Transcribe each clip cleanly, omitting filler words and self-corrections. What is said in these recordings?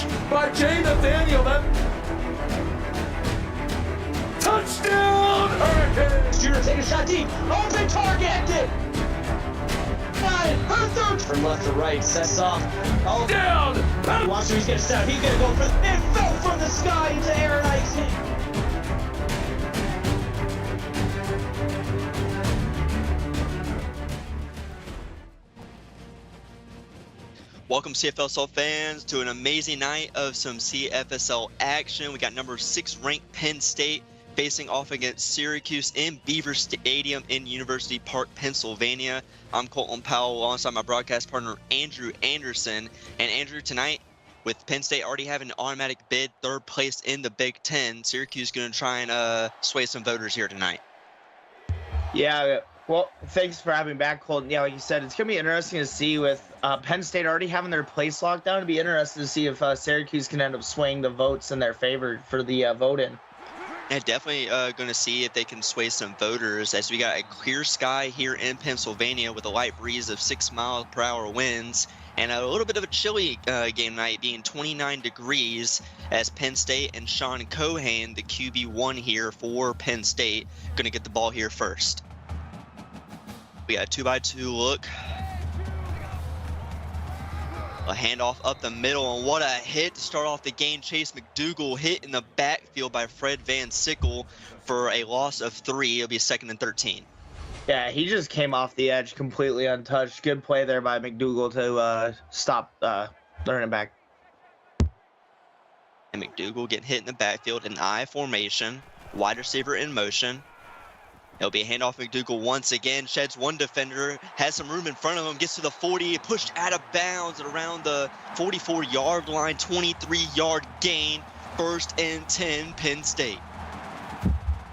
catch by Jay Nathaniel. Touchdown, Hurricanes! Shooter take a shot deep. Open target! Her third from left to right. Sets off. Oh, Down! watch who he's gonna set up. He's gonna go for it. Fell from the sky into air and icing. Welcome CFSL fans to an amazing night of some CFSL action. We got number 6 ranked Penn State facing off against Syracuse in Beaver Stadium in University Park, Pennsylvania. I'm Colton Powell alongside my broadcast partner Andrew Anderson. And Andrew, tonight with Penn State already having an automatic bid, 3rd place in the Big Ten, Syracuse going to try and sway some voters here tonight. Yeah, well, thanks for having me back, Colton. Yeah, like you said, it's going to be interesting to see with Penn State already having their place locked down. It'd be interesting to see if Syracuse can end up swaying the votes in their favor for the vote-in. Yeah, definitely going to see if they can sway some voters, as we got a clear sky here in Pennsylvania with a light breeze of 6-mile-per-hour winds and a little bit of a chilly game night, being 29 degrees, as Penn State and Sean Cohan, the QB1 here for Penn State, going to get the ball here first. We got a 2x2 look. A handoff up the middle, and what a hit to start off the game. Chase McDougal hit in the backfield by Fred Van Sickle for a loss of 3. It'll be 2nd and 13. Yeah, he just came off the edge completely untouched. Good play there by McDougal to stop the running back. And McDougal getting hit in the backfield, an I formation, wide receiver in motion. It'll be a handoff. McDougal once again sheds one defender, has some room in front of him, gets to the 40, pushed out of bounds around the 44-yard line, 23-yard gain, 1st and 10, Penn State.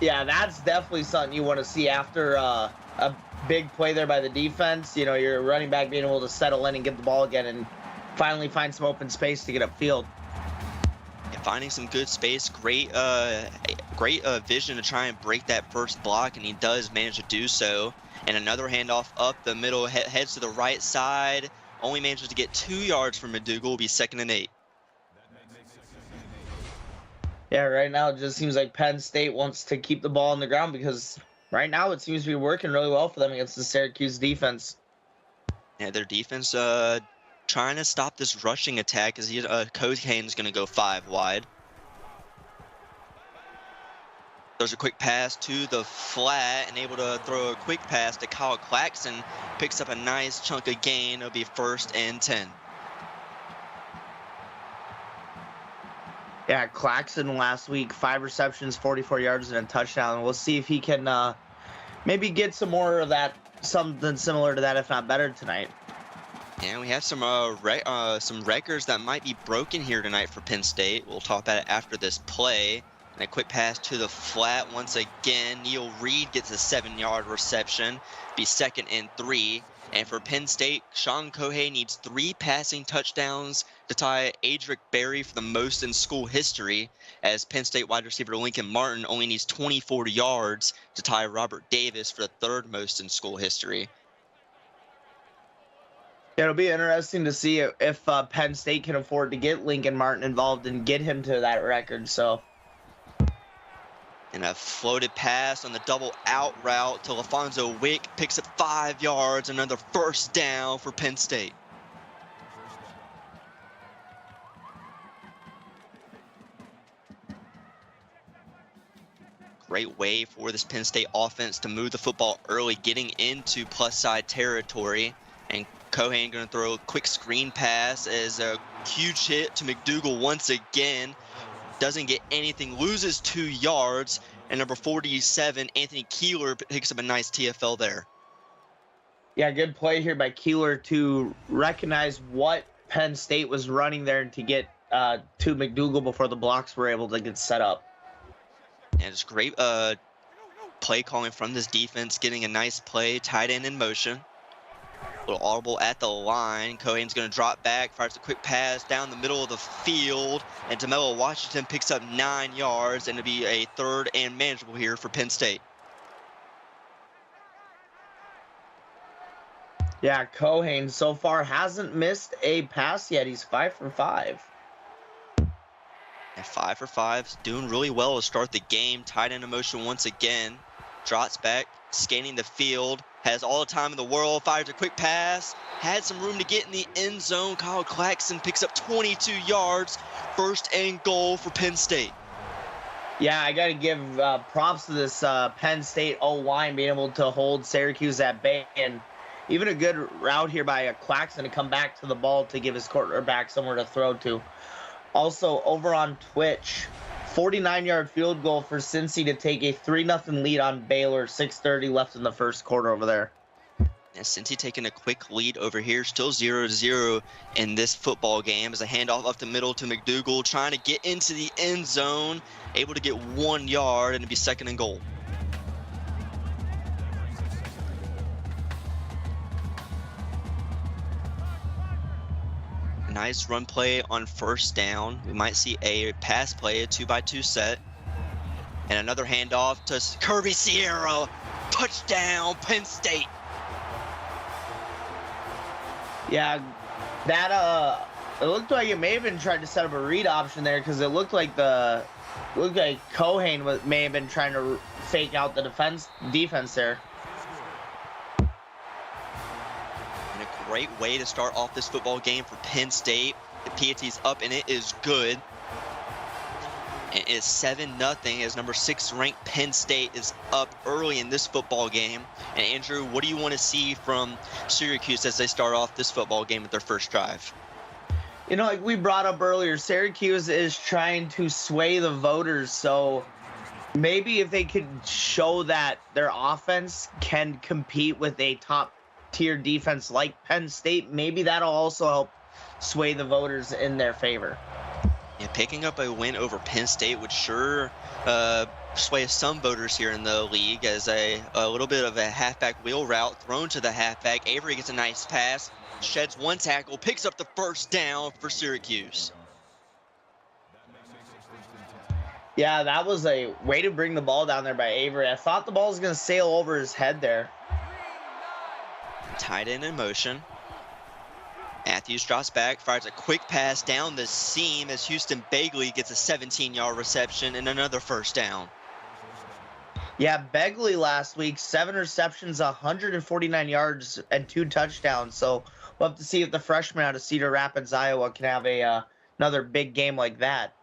Yeah, that's definitely something you want to see after a big play there by the defense. You know, your running back being able to settle in and get the ball again and finally find some open space to get upfield. Finding some good space, great vision to try and break that first block, and he does manage to do so. And another handoff up the middle, heads to the right side, only manages to get 2 yards from McDougal, will be 2nd and 8. Yeah, right now it just seems like Penn State wants to keep the ball on the ground, because right now it seems to be working really well for them against the Syracuse defense. Yeah, their defense trying to stop this rushing attack, as Cohan's going to go 5 wide. There's a quick pass to the flat, and able to throw a quick pass to Kyle Claxton. Picks up a nice chunk of gain. It'll be 1st and 10. Yeah, Claxton last week, 5 receptions, 44 yards, and a touchdown. We'll see if he can maybe get some more of that, something similar to that, if not better, tonight. And we have some records that might be broken here tonight for Penn State. We'll talk about it after this play. And a quick pass to the flat once again. Neil Reed gets a 7-yard reception. Be 2nd and 3. And for Penn State, Sean Cohan needs 3 passing touchdowns to tie Adric Berry for the most in school history, as Penn State wide receiver Lincoln Martin only needs 24 yards to tie Robert Davis for the 3rd most in school history. It'll be interesting to see if Penn State can afford to get Lincoln Martin involved and get him to that record. So, and a floated pass on the double out route to LaFonso Wick, picks up 5 yards, another 1st down for Penn State. Great way for this Penn State offense to move the football early, getting into plus side territory. And Cohan going to throw a quick screen pass as a huge hit to McDougal once again. Doesn't get anything, loses 2 yards. And number 47, Anthony Keeler, picks up a nice TFL there. Yeah, good play here by Keeler to recognize what Penn State was running there and to get to McDougal before the blocks were able to get set up. And it's great play calling from this defense, getting a nice play, tight end in motion. A little audible at the line. Cohan's going to drop back, fires a quick pass down the middle of the field, and DeMello Washington picks up 9 yards, and it'll be a 3rd and manageable here for Penn State. Yeah, Cohan so far hasn't missed a pass yet. He's 5 for 5. And 5 for 5, doing really well to start the game. Tight end in motion once again. Drops back, scanning the field. Has all the time in the world. Fires a quick pass. Had some room to get in the end zone. Kyle Claxton picks up 22 yards. First and goal for Penn State. Yeah, I got to give props to this Penn State O-line being able to hold Syracuse at bay. And even a good route here by Claxton to come back to the ball to give his quarterback somewhere to throw to. Also, over on Twitch, 49-yard field goal for Cincy to take a 3-0 lead on Baylor. 6:30 left in the first quarter over there. And Cincy taking a quick lead over here, still 0-0 in this football game as a handoff up the middle to McDougal, trying to get into the end zone, able to get 1 yard, and it'll be second and goal. Nice run play on first down. We might see a pass play, a 2-by-2 set. And another handoff to Kirby Sierra. Touchdown, Penn State. Yeah, that it looked like it may have been trying to set up a read option there because it looked like Cohane may have been trying to fake out the defense there. And a great way to start off this football game for Penn State. The PAT's up and it is good. It is 7-0 as number 6 ranked Penn State is up early in this football game. And Andrew, what do you want to see from Syracuse as they start off this football game with their first drive? You know, like we brought up earlier, Syracuse is trying to sway the voters. So maybe if they could show that their offense can compete with a top-tier defense like Penn State, maybe that'll also help sway the voters in their favor. Yeah, picking up a win over Penn State would sure sway some voters here in the league as a little bit of a halfback wheel route thrown to the halfback. Avery gets a nice pass, sheds one tackle, picks up the first down for Syracuse. Yeah, that was a way to bring the ball down there by Avery. I thought the ball was going to sail over his head there. Tight end in motion. Matthews drops back, fires a quick pass down the seam as Houston Begley gets a 17-yard reception and another first down. Yeah, Begley last week, 7 receptions, 149 yards, and 2 touchdowns. So we'll have to see if the freshman out of Cedar Rapids, Iowa, can have another big game like that.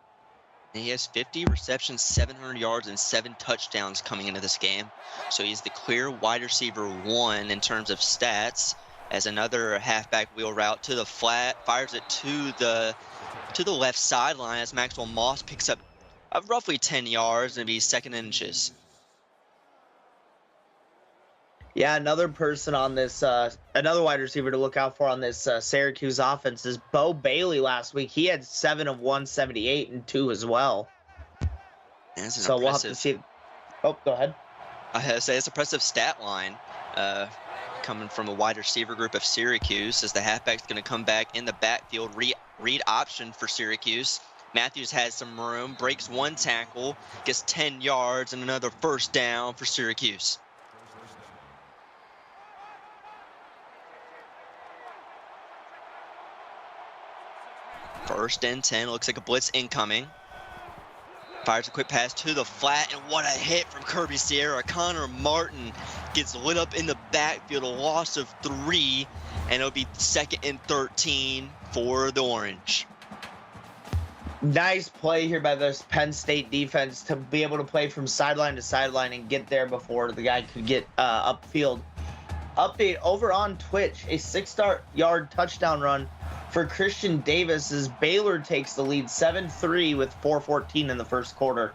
And he has 50 receptions, 700 yards, and 7 touchdowns coming into this game. So he's the clear wide receiver 1 in terms of stats. As another halfback wheel route to the flat, fires it to the left sideline as Maxwell Moss picks up roughly 10 yards and be second inches. Yeah, another person on this, another wide receiver to look out for on this Syracuse offense is Bo Bailey last week. He had 7 of 178 and 2 as well. So we'll have to see. Oh, go ahead. I had to say it's an impressive stat line. Coming from a wide receiver group of Syracuse as the halfback's going to come back in the backfield, read option for Syracuse. Matthews has some room, breaks 1 tackle, gets 10 yards, and another first down for Syracuse. First and 10, looks like a blitz incoming. Fires a quick pass to the flat, and what a hit from Kirby Sierra. Connor Martin gets lit up in the backfield, a loss of 3, and it'll be second and 13 for the Orange. Nice play here by this Penn State defense to be able to play from sideline to sideline and get there before the guy could get upfield. Update over on Twitch, a 6-yard touchdown run for Christian Davis as Baylor takes the lead 7-3 with 4:14 in the first quarter.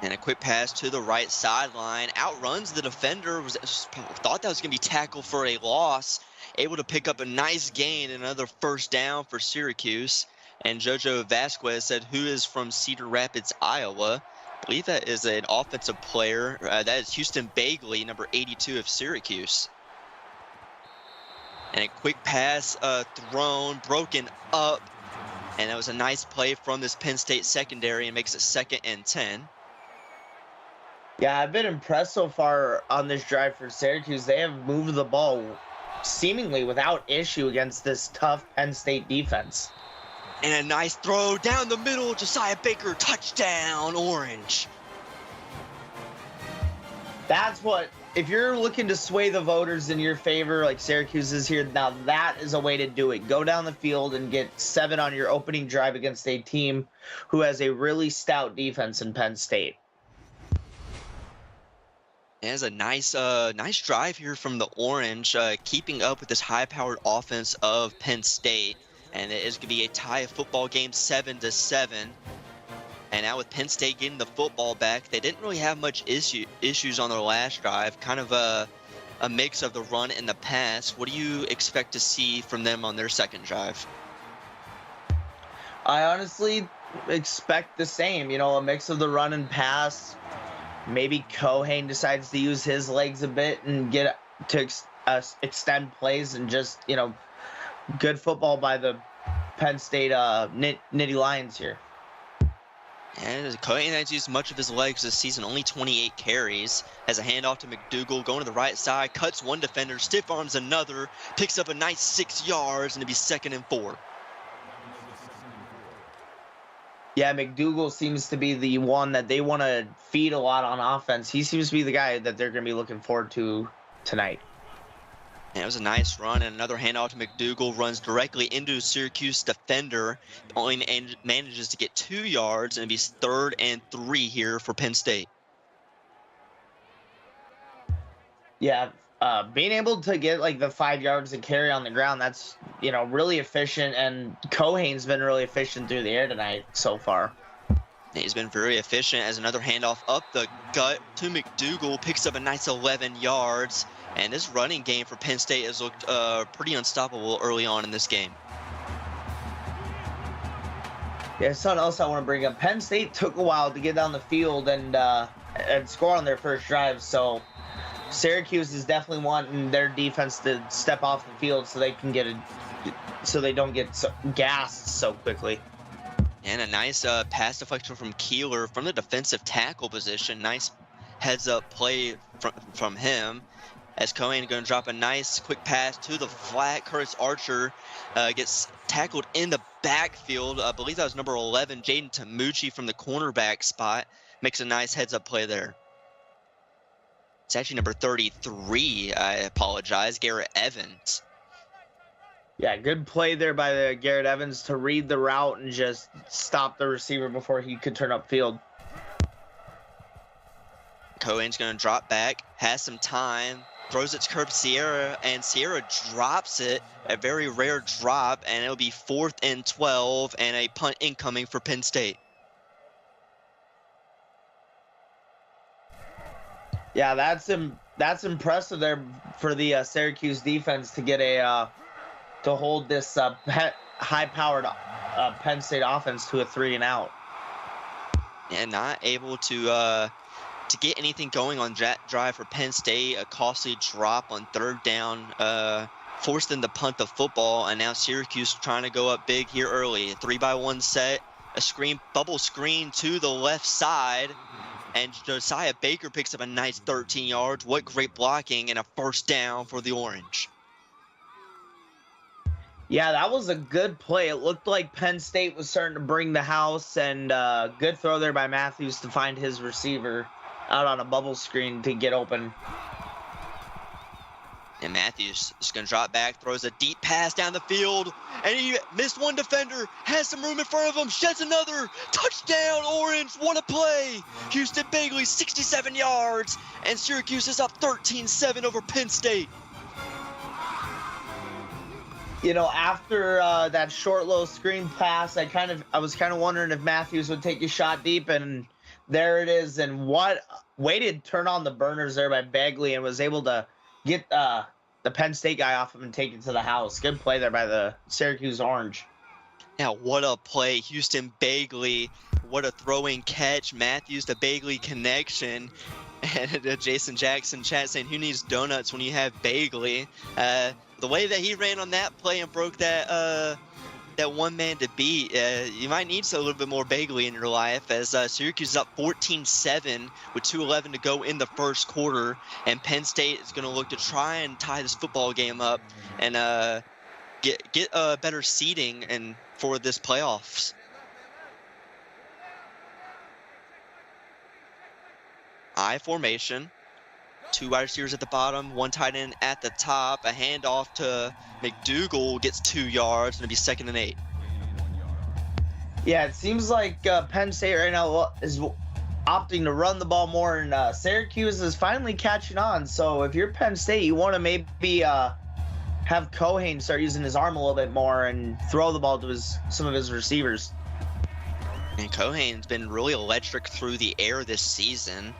And a quick pass to the right sideline, outruns the defender, thought that was going to be tackled for a loss, able to pick up a nice gain, another first down for Syracuse. And Jojo Vasquez said, who is from Cedar Rapids, Iowa. I believe that is an offensive player. That is Houston Begley, number 82 of Syracuse. And a quick pass thrown, broken up. And that was a nice play from this Penn State secondary and makes it second and 10. Yeah, I've been impressed so far on this drive for Syracuse. They have moved the ball seemingly without issue against this tough Penn State defense. And a nice throw down the middle. Josiah Baker, touchdown, Orange. That's what, if you're looking to sway the voters in your favor, like Syracuse is here, now that is a way to do it. Go down the field and get 7 on your opening drive against a team who has a really stout defense in Penn State. It has a nice drive here from the Orange, keeping up with this high-powered offense of Penn State. And it is going to be a tie football game, 7-7. And now with Penn State getting the football back, they didn't really have much issues on their last drive. Kind of a mix of the run and the pass. What do you expect to see from them on their second drive? I honestly expect the same. You know, a mix of the run and pass. Maybe Cohane decides to use his legs a bit and get to extend plays, and just, you know, good football by the Penn State Nittany Lions here. And Cohane has used much of his legs this season, only 28 carries. Has a handoff to McDougal, going to the right side, cuts one defender, stiff arms another, picks up a nice 6 yards, and it'll be 2nd and 4. Yeah, McDougal seems to be the one that they want to feed a lot on offense. He seems to be the guy that they're going to be looking forward to tonight. And it was a nice run, and another handoff to McDougal, runs directly into a Syracuse defender, only manages to get 2 yards, and it'll be 3rd and 3 here for Penn State. Yeah, being able to get like the 5 yards to carry on the ground, that's, you know, really efficient, and Cohane's been really efficient through the air tonight so far. He's been very efficient, as another handoff up the gut to McDougal, picks up a nice 11 yards. And this running game for Penn State has looked pretty unstoppable early on in this game. Yeah, something else I want to bring up. Penn State took a while to get down the field and score on their first drive, so Syracuse is definitely wanting their defense to step off the field so they can so they don't get gassed so quickly. And a nice pass deflection from Keeler from the defensive tackle position. Nice heads-up play from him. As Cohane going to drop a nice quick pass to the flat. Curtis Archer gets tackled in the backfield. I believe that was number 11, Jaden Tamucci, from the cornerback spot. Makes a nice heads-up play there. It's actually number 33, I apologize, Garrett Evans. Yeah, good play there by the Garrett Evans to read the route and just stop the receiver before he could turn upfield. Cohane's going to drop back, has some time, throws it to Curb Sierra, and Sierra drops it, a very rare drop, and it'll be 4th and 12, and a punt incoming for Penn State. Yeah, that's impressive there for the Syracuse defense to get to hold this high-powered Penn State offense to a 3-and-out. And not able to get anything going on that drive for Penn State. A costly drop on 3rd down forced them to punt the football, and now Syracuse trying to go up big here early. A 3-by-1 set, a bubble screen to the left side, and Josiah Baker picks up a nice 13 yards. What great blocking, and a 1st down for the Orange. Yeah, that was a good play. It looked like Penn State was starting to bring the house, and good throw there by Matthews to find his receiver out on a bubble screen to get open. And Matthews is going to drop back, throws a deep pass down the field, and he missed one defender, has some room in front of him, sheds another. Touchdown, Orange, what a play. Houston Bagley, 67 yards, and Syracuse is up 13-7 over Penn State. You know, after that short, low screen pass, I was kind of wondering if Matthews would take a shot deep, and there it is. And what way to turn on the burners there by Bagley, and was able to get the Penn State guy off him and take it to the house. Good play there by the Syracuse Orange. Now, what a play. Houston Bagley, what a throwing catch. Matthews to Bagley connection. And Jason Jackson chat saying, who needs donuts when you have Bagley? The way that he ran on that play and broke that one man to beat, you might need a little bit more Bagley in your life, as Syracuse is up 14-7 with 2:11 to go in the first quarter, and Penn State is going to look to try and tie this football game up and get better seeding and for this playoffs. I formation. 2 wide receivers at the bottom, 1 tight end at the top. A handoff to McDougal gets 2 yards, and it'll be 2nd and 8. Yeah, it seems like Penn State right now is opting to run the ball more, and Syracuse is finally catching on. So if you're Penn State, you want to maybe have Cohane start using his arm a little bit more and throw the ball to some of his receivers. And Cohane's been really electric through the air this season.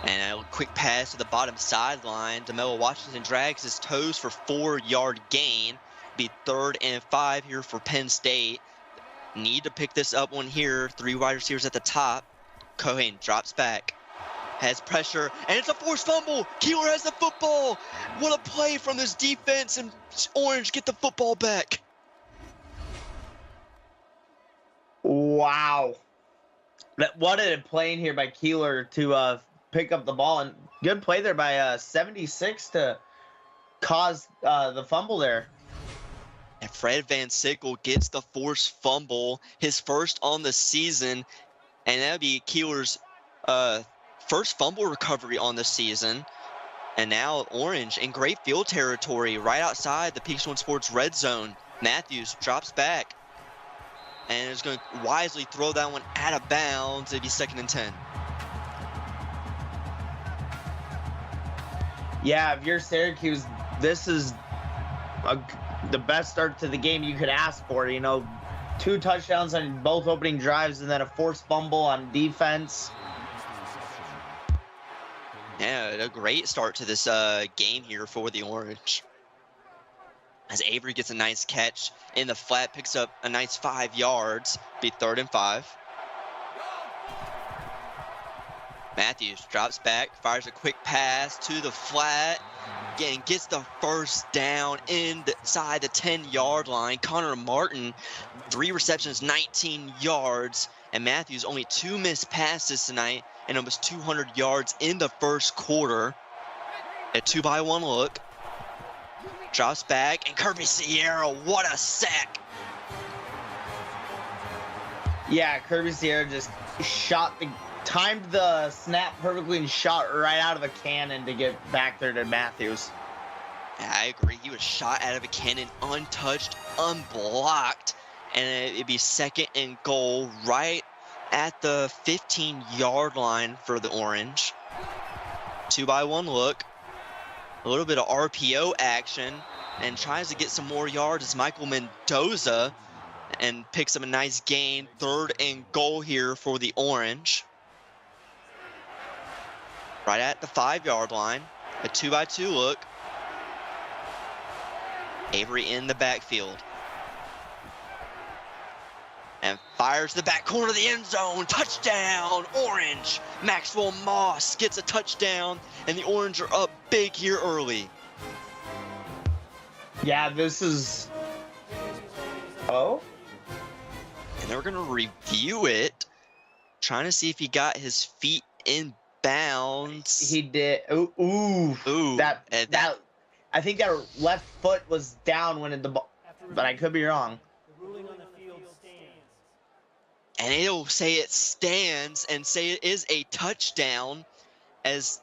And a quick pass to the bottom sideline. DeMelo Washington drags his toes for 4-yard gain. Be 3rd and 5 here for Penn State. Need to pick this up one here. 3 wide receivers at the top. Cohane drops back. Has pressure, and it's a forced fumble. Keeler has the football. What a play from this defense, and Orange get the football back. Wow. What a play in here by Keeler to pick up the ball, and good play there by 76 to cause the fumble there. And Fred Van Sickle gets the forced fumble, his first on the season, and that'll be Keeler's first fumble recovery on the season. And now Orange in great field territory right outside the Peaks One Sports red zone. Matthews drops back and is going to wisely throw that one out of bounds. It'll be 2nd and 10. Yeah, if you're Syracuse, this is the best start to the game you could ask for. 2 touchdowns on both opening drives and then a forced fumble on defense. Yeah, a great start to this game here for the Orange. As Avery gets a nice catch in the flat, picks up a nice 5 yards, be 3rd and 5. Matthews drops back, fires a quick pass to the flat, and gets the first down inside the 10-yard line. Connor Martin, 3 receptions, 19 yards, and Matthews only 2 missed passes tonight and almost 200 yards in the first quarter. A 2-by-1 look. Drops back, and Kirby Sierra, what a sack. Yeah, Kirby Sierra just timed the snap perfectly and shot right out of a cannon to get back there to Matthews. Yeah, I agree. He was shot out of a cannon, untouched, unblocked, and it'd be 2nd and goal right at the 15-yard line for the Orange. 2-by-1 look. A little bit of RPO action, and tries to get some more yards as Michael Mendoza, and picks up a nice gain. 3rd and goal here for the Orange. Right at the 5-yard line. A 2-by-2 look. Avery in the backfield. And fires the back corner of the end zone. Touchdown, Orange. Maxwell Moss gets a touchdown, and the Orange are up big here early. Yeah, this is... Oh? And they're going to review it, trying to see if he got his feet in bounds. He did. Ooh. I think that left foot was down when the ball, but I could be wrong. And it'll say it stands and say it is a touchdown as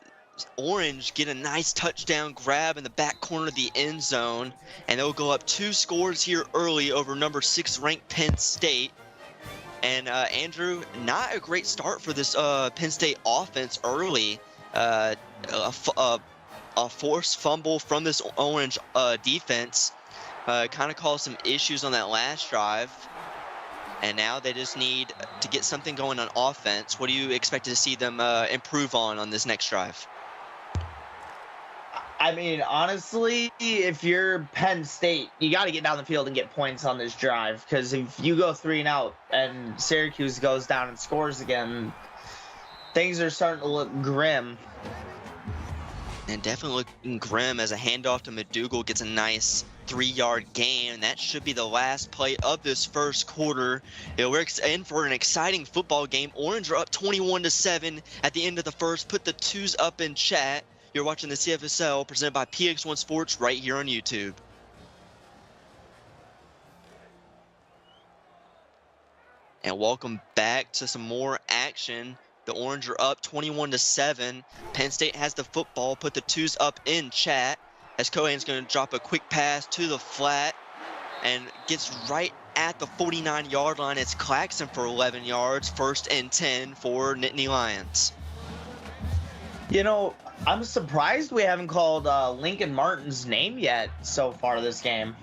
Orange get a nice touchdown grab in the back corner of the end zone. And they'll go up 2 scores here early over number 6 ranked Penn State. And Andrew, not a great start for this Penn State offense early. A forced fumble from this Orange defense kind of caused some issues on that last drive. And now they just need to get something going on offense. What do you expect to see them improve on this next drive? I mean, honestly, if you're Penn State, you got to get down the field and get points on this drive. Because if you go 3 and out and Syracuse goes down and scores again, things are starting to look grim. And definitely looking grim as a handoff to McDougal gets a nice 3-yard gain. And that should be the last play of this first quarter. We're in for an exciting football game. Orange are up 21-7 at the end of the first. Put the 2s up in chat. You're watching the CFSL presented by PX1 Sports right here on YouTube. And welcome back to some more action. The Orange are up 21-7. Penn State has the football, put the twos up in chat as Cohen's going to drop a quick pass to the flat and gets right at the 49-yard line. It's Claxton for 11 yards, 1st and 10 for Nittany Lions. You know, I'm surprised we haven't called Lincoln Martin's name yet so far this game.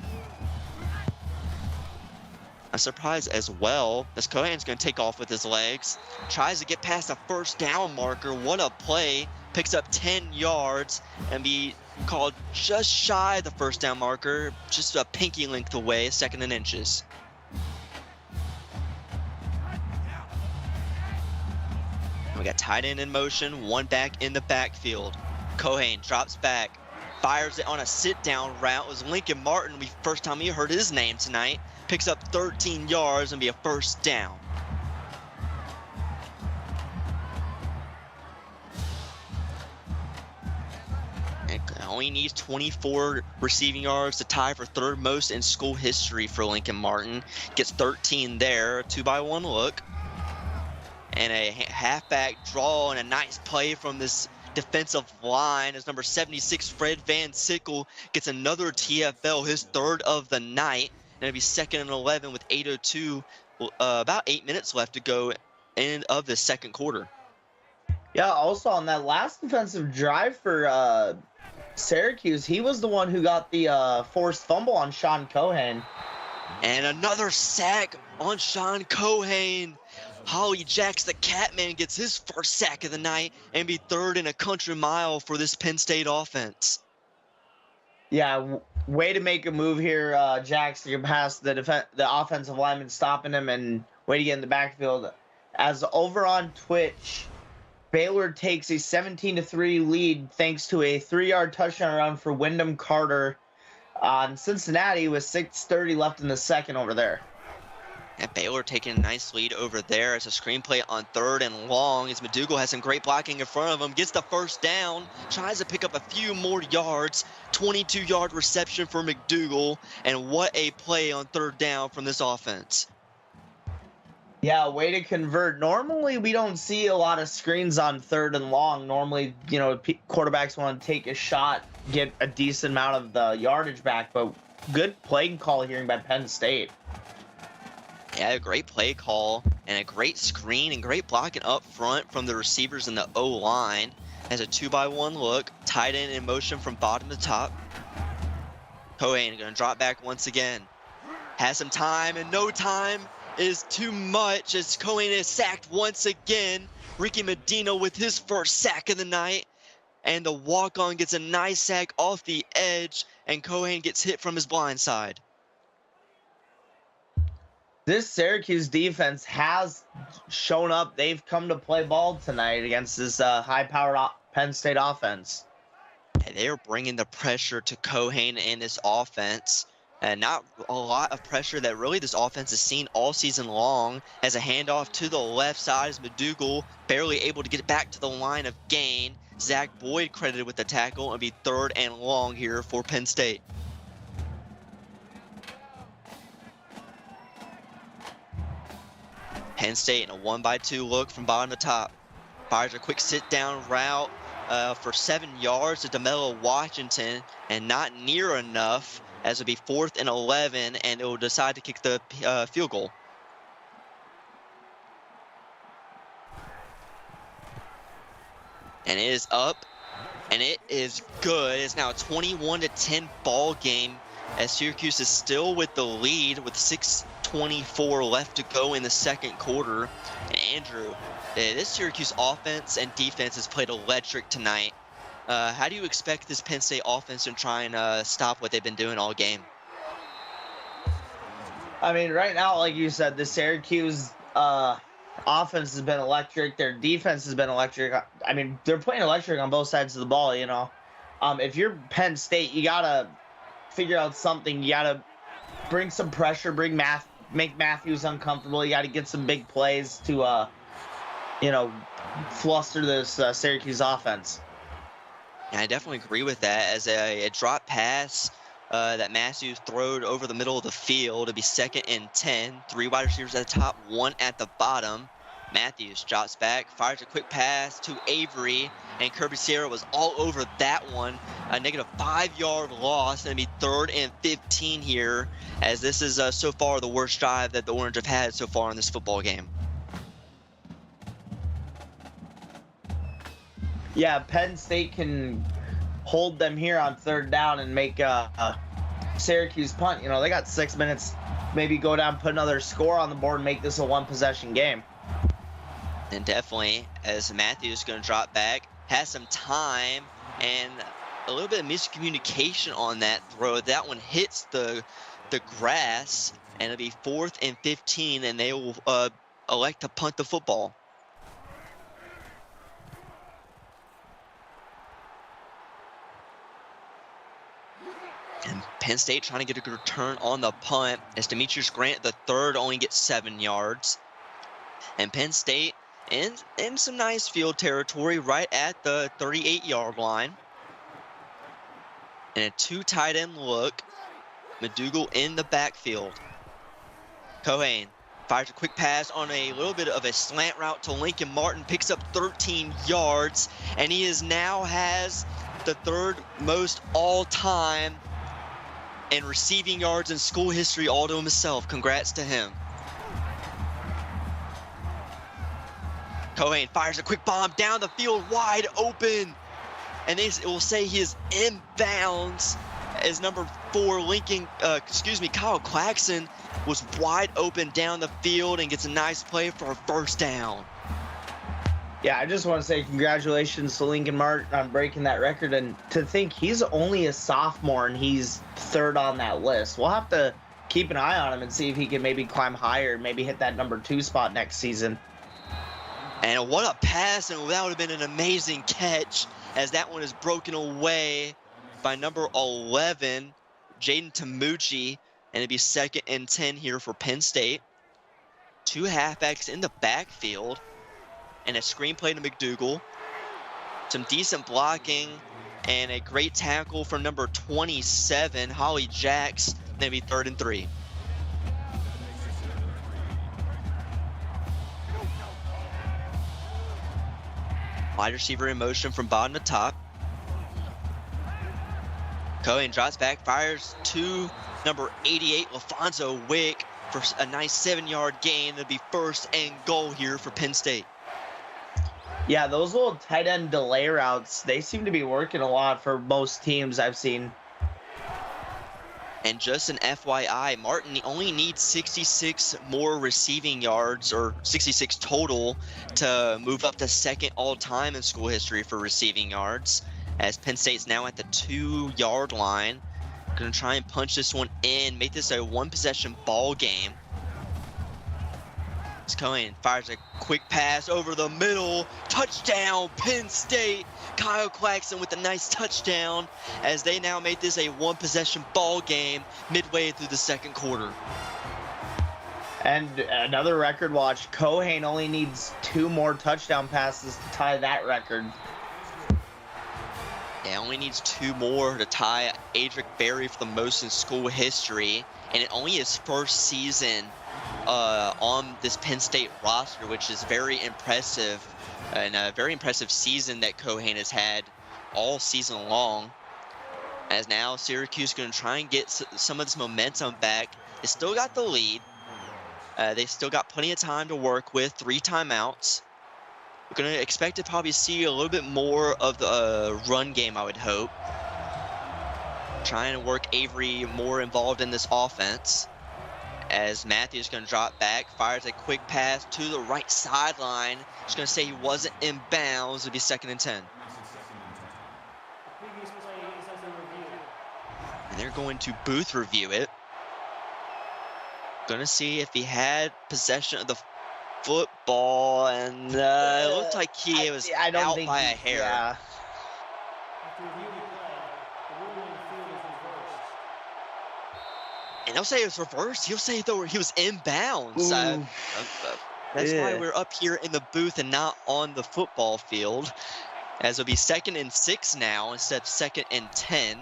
I'm surprised as well as Cohen's going to take off with his legs. Tries to get past a 1st down marker. What a play. Picks up 10 yards and be called just shy of the 1st down marker. Just a pinky length away, 2nd and inches. And we got tight end in motion, 1 back in the backfield. Cohen drops back, fires it on a sit-down route. It was Lincoln Martin. First time we heard his name tonight. Picks up 13 yards and be a 1st down. And only needs 24 receiving yards to tie for 3rd most in school history for Lincoln Martin. Gets 13 there, 2-by-1 look. And a halfback draw and a nice play from this defensive line as number 76, Fred Van Sickle, gets another TFL, his 3rd of the night. And it'll be 2nd and 11 with 8:02, about 8 minutes left to go, end of the 2nd quarter. Yeah, also on that last defensive drive for Syracuse, he was the one who got the forced fumble on Sean Cohen. And another sack on Sean Cohen. Holly Jacks, the Catman, gets his 1st sack of the night and be 3rd and a country mile for this Penn State offense. Yeah, way to make a move here, Jacks, to get past the offensive lineman stopping him, and way to get in the backfield. As over on Twitch, Baylor takes a 17-3 lead thanks to a 3-yard touchdown run for Wyndham Carter on Cincinnati with 6:30 left in the 2nd over there. And Baylor taking a nice lead over there as a screenplay on 3rd and long as McDougal has some great blocking in front of him. Gets the 1st down, tries to pick up a few more yards. 22-yard reception for McDougal. And what a play on 3rd down from this offense. Yeah, way to convert. Normally, we don't see a lot of screens on 3rd and long. Normally, you know, quarterbacks want to take a shot, get a decent amount of the yardage back. But good play call here by Penn State. Yeah, a great play call and a great screen and great blocking up front from the receivers and the O-line. As a 2-by-1 look, tight end in motion from bottom to top. Cohen going to drop back once again. Has some time, and no time is too much as Cohen is sacked once again. Ricky Medina with his 1st sack of the night. And the walk-on gets a nice sack off the edge, and Cohen gets hit from his blind side. This Syracuse defense has shown up. They've come to play ball tonight against this high-powered Penn State offense. And they're bringing the pressure to Cohen and this offense. And not a lot of pressure that really this offense has seen all season long. As a handoff to the left side is McDougal, barely able to get back to the line of gain. Zach Boyd credited with the tackle and be 3rd and long here for Penn State. Penn State in a 1-by-2 look from bottom to top. Fires a quick sit-down route for 7 yards to DeMello Washington, and not near enough as it'll be 4th and 11, and it will decide to kick the field goal. And it is up, and it is good. It's now a 21-10 ball game as Syracuse is still with the lead with 6:24 left to go in the 2nd quarter. And Andrew, this Syracuse offense and defense has played electric tonight. How do you expect this Penn State offense to try and stop what they've been doing all game? I mean, right now, like you said, the Syracuse offense has been electric. Their defense has been electric. I mean, they're playing electric on both sides of the ball, you know. If you're Penn State, you got to figure out something. You got to bring some pressure, make Matthews uncomfortable. You got to get some big plays to, you know, fluster this Syracuse offense. And I definitely agree with that. As a drop pass that Matthews throwed over the middle of the field. It'll be 2nd and 10. 3 wide receivers at the top, 1 at the bottom. Matthews drops back, fires a quick pass to Avery, and Kirby Sierra was all over that one. A negative 5-yard loss, and it'll be 3rd and 15 here, as this is so far the worst drive that the Orange have had so far in this football game. Yeah, Penn State can hold them here on 3rd down and make Syracuse punt. You know, they got 6 minutes, maybe go down, put another score on the board, and make this a 1-possession game. And definitely, as Matthews is going to drop back, has some time, and a little bit of miscommunication on that throw. That one hits the grass, and it'll be 4th and 15, and they will elect to punt the football. And Penn State trying to get a good return on the punt, as Demetrius Grant, the third, only gets 7 yards. And Penn State in some nice field territory right at the 38-yard line. And a 2 tight end look. McDougal in the backfield. Cohen fires a quick pass on a little bit of a slant route to Lincoln Martin, picks up 13 yards, and he now has the 3rd most all-time in receiving yards in school history all to himself. Congrats to him. Cohen fires a quick bomb down the field, wide open. And it will say he is inbounds, as number 4, Kyle Claxton was wide open down the field and gets a nice play for a 1st down. Yeah, I just want to say congratulations to Lincoln Martin on breaking that record. And to think he's only a sophomore and he's 3rd on that list. We'll have to keep an eye on him and see if he can maybe climb higher, maybe hit that number 2 spot next season. And what a pass, and that would have been an amazing catch, as that one is broken away by number 11, Jaden Tamucci, and it'd be 2nd and 10 here for Penn State. 2 halfbacks in the backfield, and a screen play to McDougal. Some decent blocking, and a great tackle from number 27, Holly Jacks, and it'd be 3rd and 3. Wide receiver in motion from bottom to top. Cohen drops back, fires to number 88, LaFonso Wick, for a nice 7-yard gain. It'll be 1st and goal here for Penn State. Yeah, those little tight end delay routes, they seem to be working a lot for most teams I've seen. And just an FYI, Martin only needs 66 more receiving yards, or 66 total, to move up to 2nd all-time in school history for receiving yards, as Penn State's now at the 2-yard line. Going to try and punch this one in, make this a 1-possession ball game. Cohen fires a quick pass over the middle. Touchdown, Penn State. Kyle Claxton with a nice touchdown, as they now make this a 1-possession ball game midway through the 2nd quarter. And another record watch, Cohen only needs 2 more touchdown passes to tie that record. Yeah, only needs 2 more to tie Adric Berry for the most in school history, and it only his 1st season on this Penn State roster, which is very impressive, and a very impressive season that Cohen has had all season long. As now Syracuse is going to try and get some of this momentum back. They still got the lead. They still got plenty of time to work with, 3 timeouts. We're going to expect to probably see a little bit more of the run game, I would hope. Trying to work Avery more involved in this offense, as Matthews is going to drop back, fires a quick pass to the right sideline. Just going to say he wasn't in bounds. It'll be 2nd and 10. And they're going to booth review it. Going to see if he had possession of the football, and it looked like he was out by a hair. Yeah. And he'll say it was reversed. He'll say though he was inbounds. That's why we're up here in the booth and not on the football field, as it'll be 2nd and 6 now instead of 2nd and 10.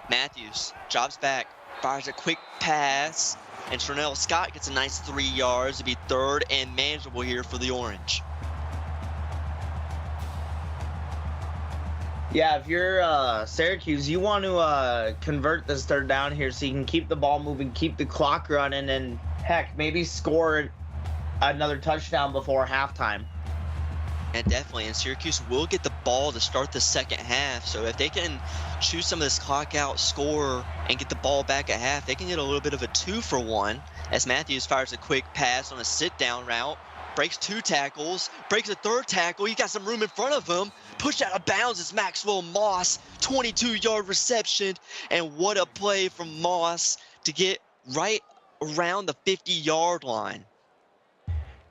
Matthews drops back, fires a quick pass, and Trinell Scott gets a nice 3 yards to be third and manageable here for the Orange. Yeah, if you're Syracuse, you want to convert this third down here so you can keep the ball moving, keep the clock running, and heck, maybe score another touchdown before halftime. And definitely, and Syracuse will get the ball to start the second half. So if they can chew some of this clock out, score, and get the ball back at half, they can get a little bit of a 2-for-1 as Matthews fires a quick pass on a sit-down route, breaks 2 tackles, breaks a 3rd tackle. He got some room in front of him. Pushed out of bounds is Maxwell Moss, 22-yard reception. And what a play from Moss to get right around the 50-yard line.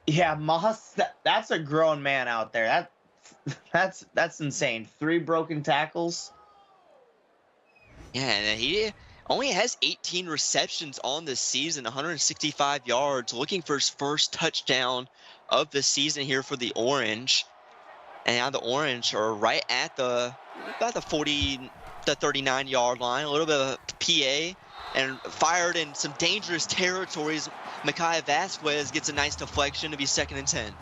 Yeah, Moss, that's a grown man out there. That's insane. 3 broken tackles. Yeah, and he only has 18 receptions on this season, 165 yards, looking for his first touchdown of the season here for the Orange. And now the Orange are right at about the 39-yard line, a little bit of PA, and fired in some dangerous territories. Micaiah Vasquez gets a nice deflection to be 2nd and 10.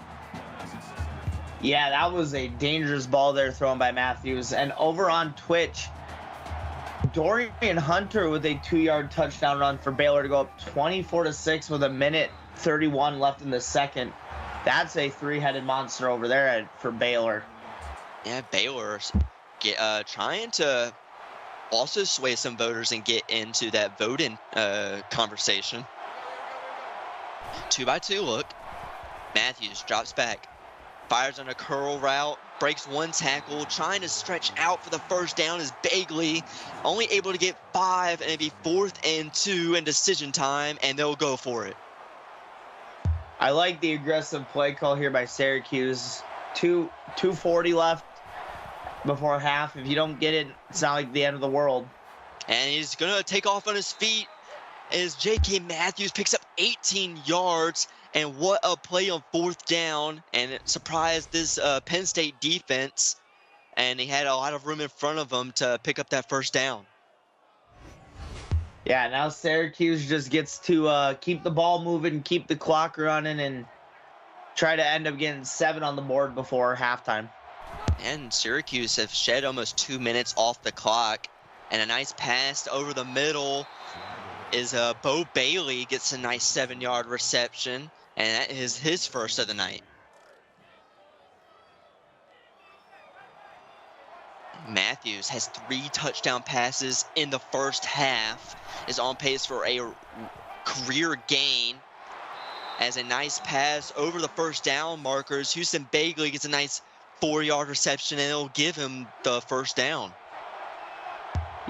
Yeah, that was a dangerous ball there thrown by Matthews. And over on Twitch, Dorian Hunter with a 2-yard touchdown run for Baylor to go up 24-6 with 1:31 left in the second. That's a 3-headed monster over there for Baylor. Yeah, Baylor's trying to also sway some voters and get into that voting conversation. 2-by-2 look. Matthews drops back, fires on a curl route, breaks 1 tackle, trying to stretch out for the first down is Bagley, only able to get 5, and it'd be 4th and 2 in decision time, and they'll go for it. I like the aggressive play call here by Syracuse. 2:40 left before half. If you don't get it, it's not like the end of the world. And he's going to take off on his feet as J.K. Matthews picks up 18 yards. And what a play on 4th down. And it surprised this Penn State defense. And he had a lot of room in front of him to pick up that first down. Yeah, now Syracuse just gets to keep the ball moving, keep the clock running, and try to end up getting 7 on the board before halftime. And Syracuse have shed almost 2 minutes off the clock. And a nice pass over the middle is Bo Bailey gets a nice 7-yard reception. And that is his first of the night. Matthews has 3 touchdown passes in the first half, is on pace for a career gain. As a nice pass over the first down markers, Houston Bagley gets a nice 4-yard reception, and it'll give him the first down.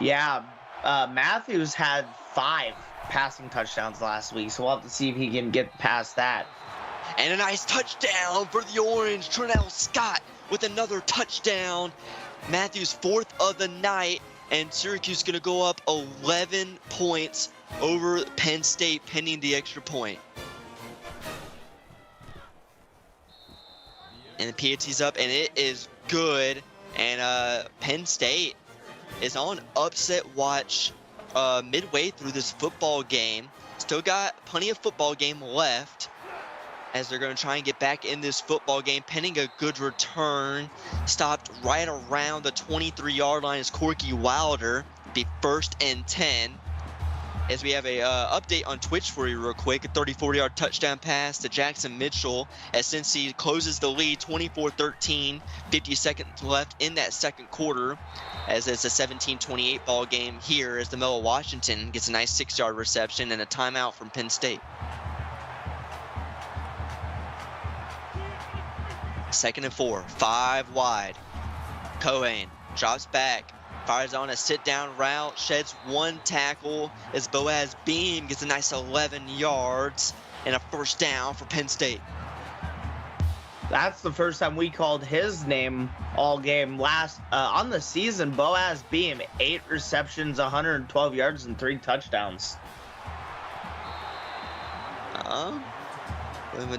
Yeah, Matthews had 5 passing touchdowns last week, so we'll have to see if he can get past that. And a nice touchdown for the Orange. Trinell Scott with another touchdown. Matthews' 4th of the night, and Syracuse going to go up 11 points over Penn State, pending the extra point. And the PAT's up, and it is good. And Penn State is on upset watch midway through this football game. Still got plenty of football game left, as they're going to try and get back in this football game, pending a good return. Stopped right around the 23-yard line is Corky Wilder. Be 1st and 10. As we have a update on Twitch for you real quick, a 34-yard touchdown pass to Jackson Mitchell as Cincy closes the lead 24-13, 50 seconds left in that second quarter, as it's a 17-28 ball game here as the Melo Washington gets a nice 6-yard reception and a timeout from Penn State. 2nd and 4, 5 wide. Cohen drops back, fires on a sit-down route, sheds 1 tackle as Boaz Beam gets a nice 11 yards and a first down for Penn State. That's the first time we called his name all game last on the season. Boaz Beam, 8 receptions, 112 yards, and 3 touchdowns.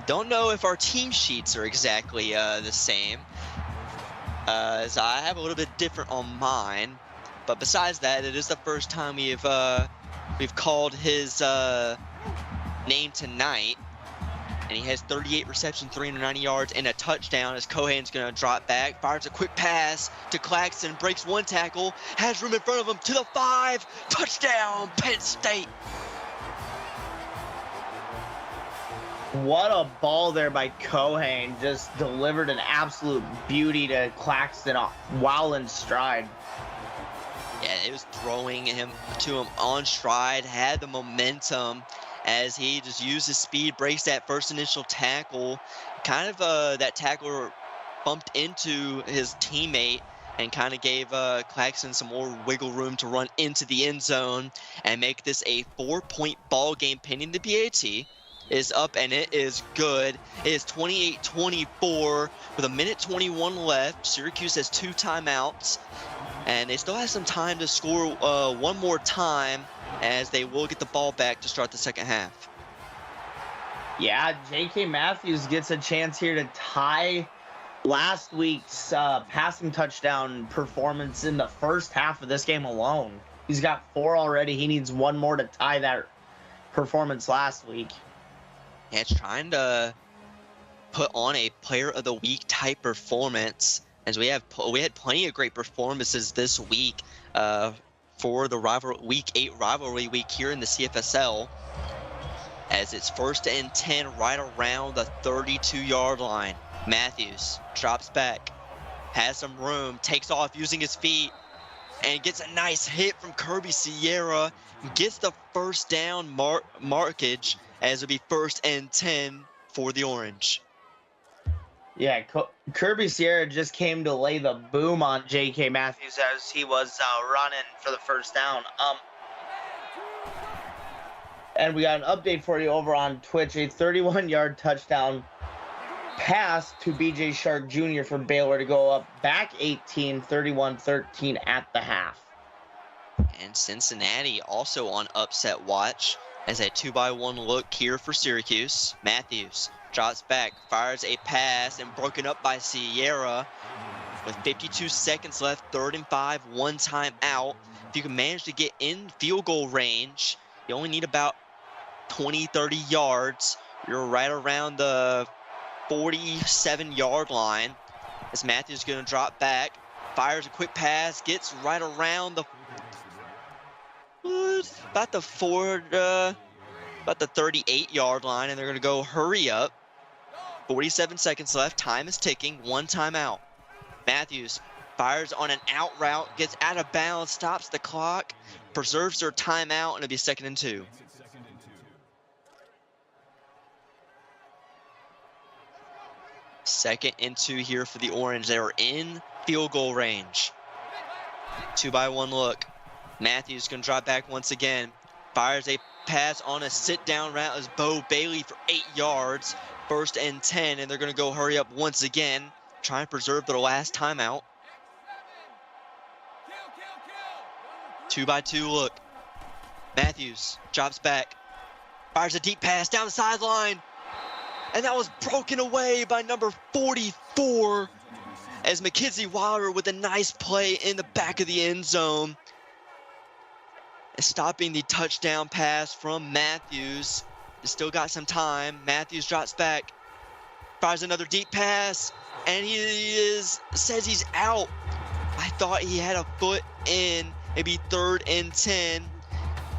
Don't know if our team sheets are exactly the same, as I have a little bit different on mine. But besides that, it is the first time we've called his name tonight. And he has 38 receptions, 390 yards, and a touchdown as Cohan's going to drop back, fires a quick pass to Claxton, breaks one tackle, has room in front of him to the 5, touchdown, Penn State. What a ball there by Cohan. Just delivered an absolute beauty to Claxton while in stride. Yeah, it was throwing him to him on stride, had the momentum as he just used his speed, breaks that first initial tackle. Kind of that tackler bumped into his teammate and kind of gave Claxton some more wiggle room to run into the end zone and make this a 4-point ball game pending the PAT. Is up and it is good. It is 28-24 with 1:21 left. Syracuse has 2 timeouts and they still have some time to score one more time, as they will get the ball back to start the second half. Yeah, J.K. Matthews gets a chance here to tie last week's passing touchdown performance in the first half of this game alone. He's got 4 already. He needs 1 more to tie that performance last week. Yeah, it's trying to put on a player of the week type performance, as we had plenty of great performances this week for the week 8 rivalry week here in the CFSL, as it's 1st and 10 right around the 32-yard line. Matthews drops back, has some room, takes off using his feet, and gets a nice hit from Kirby Sierra, gets the first down markage, as it'll be 1st and 10 for the Orange. Yeah, Kirby Sierra just came to lay the boom on J.K. Matthews as he was running for the first down. And we got an update for you over on Twitch. A 31-yard touchdown pass to B.J. Shark Jr. for Baylor to go up back 18, 31-13 at the half. And Cincinnati also on upset watch as a 2-by-1 look here for Syracuse. Matthews drops back, fires a pass, and broken up by Sierra with 52 seconds left, 3rd and 5, 1 time out. If you can manage to get in field goal range, you only need about 20-30 yards. You're right around the 47-yard line as Matthews is going to drop back, fires a quick pass, gets right around the about the 38-yard line, and they're going to go hurry up. 47 seconds left. Time is ticking. 1 timeout. Matthews fires on an out route, gets out of bounds, stops the clock, preserves their timeout, and it'll be 2nd and 2. Second and 2 here for the Orange. They are in field goal range. 2-by-1 look. Matthews going to drop back once again. Fires a pass on a sit-down route as Bo Bailey for 8 yards. 1st and 10, and they're going to go hurry up once again, try and preserve their last timeout. 2-by-2 look. Matthews drops back, fires a deep pass down the sideline, and that was broken away by number 44 as Mackenzie Wilder with a nice play in the back of the end zone, stopping the touchdown pass from Matthews. Still got some time. Matthews drops back, fires another deep pass, and says he's out. I thought he had a foot in. Maybe 3rd and 10,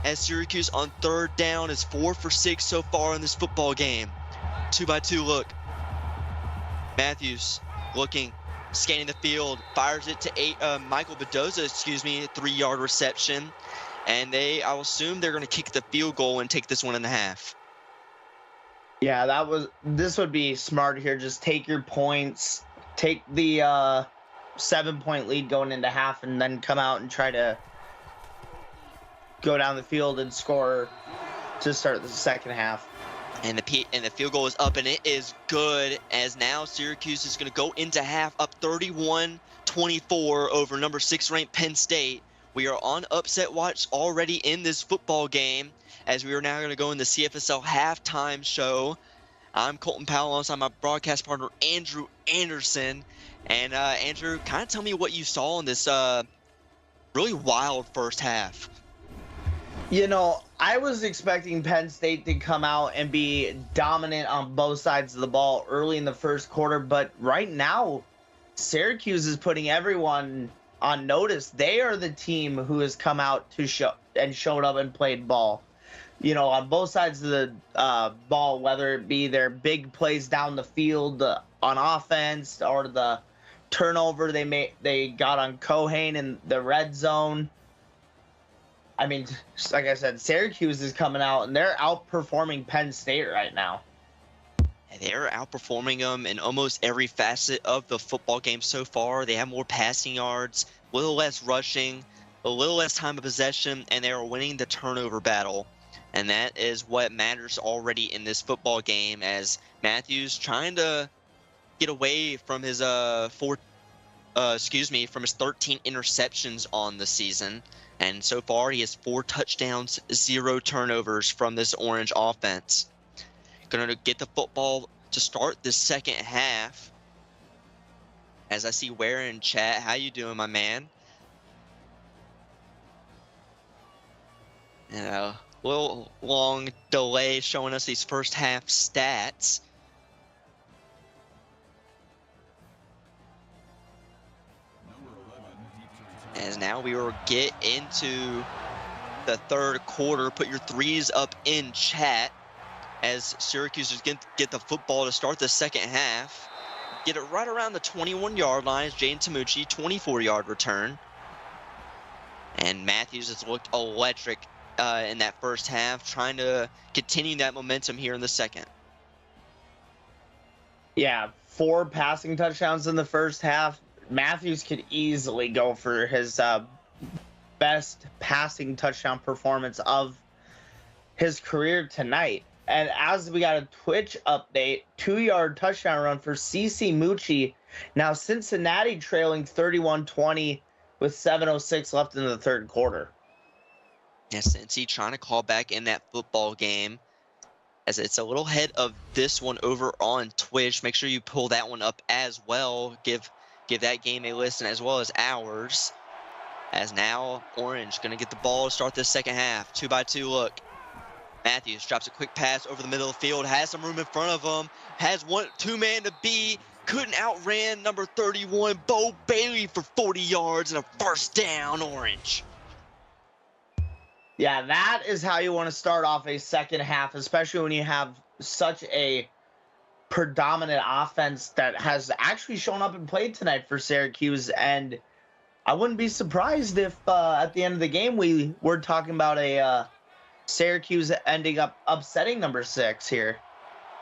as Syracuse on 3rd down is 4 for 6 so far in this football game. 2-by-2 look. Matthews looking, scanning the field, fires it to Michael Bedoza, a 3-yard reception. And I will assume they're going to kick the field goal and take this 1.5. Yeah, this would be smart here. Just take your points, take the 7-point lead going into half, and then come out and try to go down the field and score to start the second half. And the field goal is up, and it is good, as now Syracuse is going to go into half up 31-24 over number 6 ranked Penn State. We are on upset watch already in this football game, as we are now going to go in the CFSL halftime show. I'm Colton Powell, alongside my broadcast partner Andrew Anderson. And Andrew, kind of tell me what you saw in this really wild first half. You know, I was expecting Penn State to come out and be dominant on both sides of the ball early in the first quarter, but right now, Syracuse is putting everyone on notice. They are the team who has come out to showed up and played ball. You know, on both sides of the ball, whether it be their big plays down the field on offense or the turnover they got on Cohane in the red zone. I mean, like I said, Syracuse is coming out and they're outperforming Penn State right now. They're outperforming them in almost every facet of the football game so far. They have more passing yards, a little less rushing, a little less time of possession, and they are winning the turnover battle. And that is what matters already in this football game, as Matthews trying to get away from his from his 13 interceptions on the season. And so far, he has 4 touchdowns, 0 turnovers from this Orange offense. Going to get the football to start the second half. As I see Ware in chat. How you doing, my man? And a little long delay showing us these first half stats. As now we will get into the third quarter. Put your threes up in chat as Syracuse is going to get the football to start the second half. Get it right around the 21-yard line as Jaden Tamucci, 24-yard return. And Matthews has looked electric in that first half, trying to continue that momentum here in the second. Yeah, 4 passing touchdowns in the first half. Matthews could easily go for his best passing touchdown performance of his career tonight. And as we got a Twitch update, 2-yard touchdown run for CC Mucci. Now Cincinnati trailing 31-20 with 7:06 left in the third quarter. Yeah, Cincy trying to call back in that football game, as it's a little ahead of this one over on Twitch. Make sure you pull that one up as well. Give that game a listen as well as ours. As now Orange going to get the ball to start this second half. 2-by-2 look. Matthews drops a quick pass over the middle of the field. Has some room in front of him. Has 2-man to beat. Couldn't outran number 31, Bo Bailey, for 40 yards and a first down, Orange. Yeah, that is how you want to start off a second half, especially when you have such a predominant offense that has actually shown up and played tonight for Syracuse. And I wouldn't be surprised if at the end of the game we were talking about a Syracuse ending up upsetting number 6 here.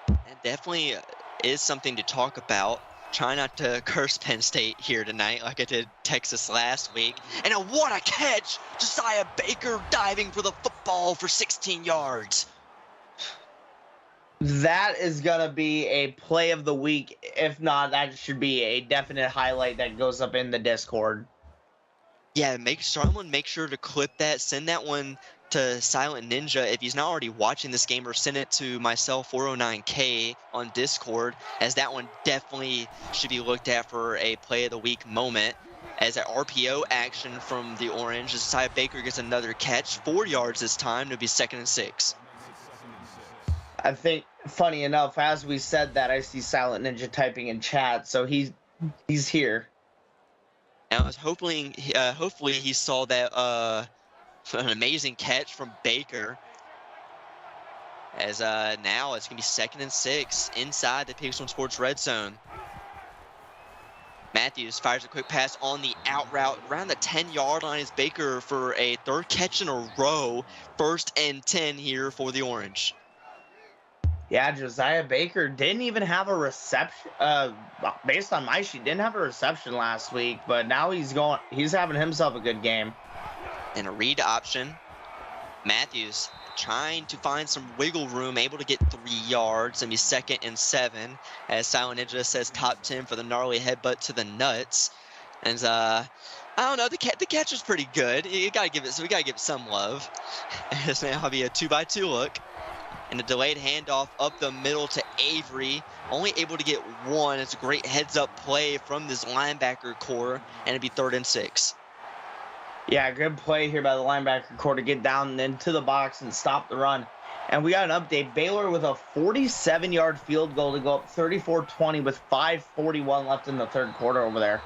It definitely is something to talk about. Try not to curse Penn State here tonight like I did Texas last week. And what a catch! Josiah Baker diving for the football for 16 yards. That is going to be a play of the week. If not, that should be a definite highlight that goes up in the Discord. Yeah, someone make sure to clip that. Send that one to Silent Ninja if he's not already watching this game, or send it to myself, 409K, on Discord, as that one definitely should be looked at for a play of the week moment. As an RPO action from the Orange, Josiah Baker gets another catch, 4 yards this time, to be 2nd and 6. I think, funny enough, as we said that, I see Silent Ninja typing in chat, so he's here. Now, hopefully he saw that an amazing catch from Baker. As now it's going to be 2nd and 6 inside the Pigs One Sports red zone. Matthews fires a quick pass on the out route around the 10-yard line as Baker for a 3rd catch in a row. 1st and 10 here for the Orange. Yeah, Josiah Baker didn't even have a reception. Based on my sheet, didn't have a reception last week, but now he's having himself a good game. And a read option. Matthews trying to find some wiggle room, able to get 3 yards and be 2nd and 7. As Silent Ninja says, top 10 for the gnarly headbutt to the nuts. And I don't know, the catch was pretty good. We gotta give it some love. As now it'll be a 2-by-2 look. And a delayed handoff up the middle to Avery. Only able to get 1. It's a great heads-up play from this linebacker core, and it'd be 3rd and 6. Yeah, good play here by the linebacker core to get down and into the box and stop the run. And we got an update. Baylor with a 47-yard field goal to go up 34-20 with 5:41 left in the third quarter over there.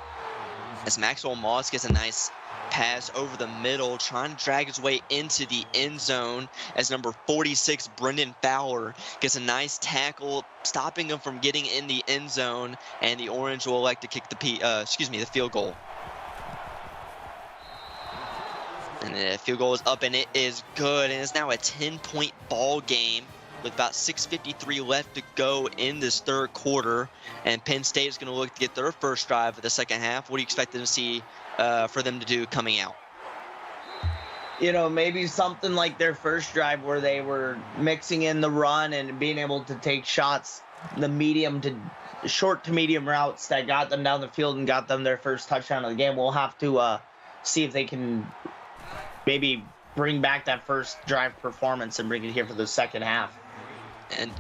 As Maxwell Moss gets a nice pass over the middle, trying to drag his way into the end zone as number 46, Brendan Fowler, gets a nice tackle, stopping him from getting in the end zone, and the Orange will elect to kick the field goal. And the field goal is up, and it is good, and it's now a 10-point ball game with about 6:53 left to go in this third quarter. And Penn State is going to look to get their first drive of the second half. What do you expect them to see for them to do coming out? You know, maybe something like their first drive where they were mixing in the run and being able to take shots, the short to medium routes that got them down the field and got them their first touchdown of the game. We'll have to see if they can maybe bring back that first drive performance and bring it here for the second half. And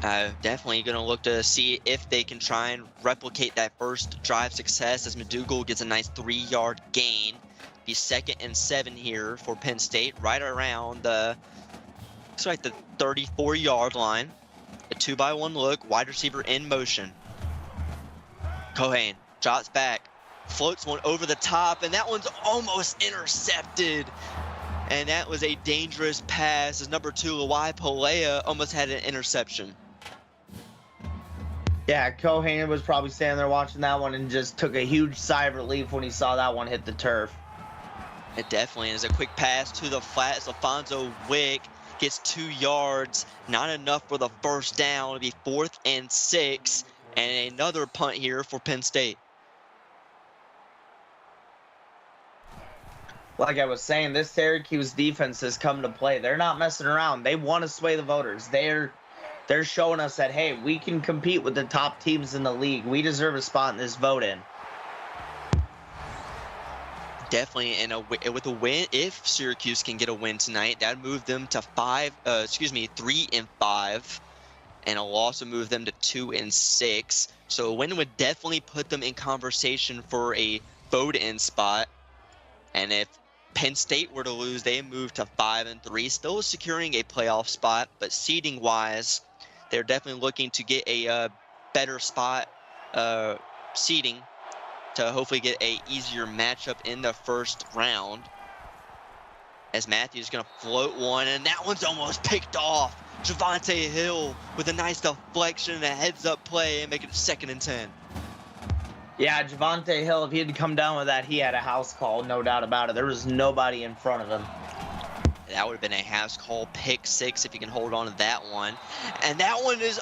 definitely going to look to see if they can try and replicate that first drive success as McDougal gets a nice 3-yard gain. Be 2nd and 7 here for Penn State, right around the 34-yard line. A 2-by-1 look, wide receiver in motion. Cohen drops back, floats one over the top, and that one's almost intercepted. And that was a dangerous pass as number 2, Lawai Polea, almost had an interception. Yeah, Cohen was probably standing there watching that one and just took a huge sigh of relief when he saw that one hit the turf. It definitely is. A quick pass to the flat as Alfonso Wick gets 2 yards. Not enough for the first down. It'll be 4th and 6. And another punt here for Penn State. Like I was saying, this Syracuse defense has come to play. They're not messing around. They want to sway the voters. They're showing us that, hey, we can compete with the top teams in the league. We deserve a spot in this vote-in. Definitely, and with a win, if Syracuse can get a win tonight, that'd move them to 3 and 5, and a loss would move them to 2 and 6. So a win would definitely put them in conversation for a vote-in spot. And if Penn State were to lose, they move to 5 and 3, still securing a playoff spot, but seeding-wise, they're definitely looking to get a better spot seeding to hopefully get a easier matchup in the first round. As Matthews going to float one, and that one's almost picked off. Javonte Hill with a nice deflection and a heads-up play and make it 2nd and 10. Yeah, Javonte Hill, if he had come down with that, he had a house call, no doubt about it. There was nobody in front of him. That would have been a house call pick 6 if you can hold on to that one. And that one is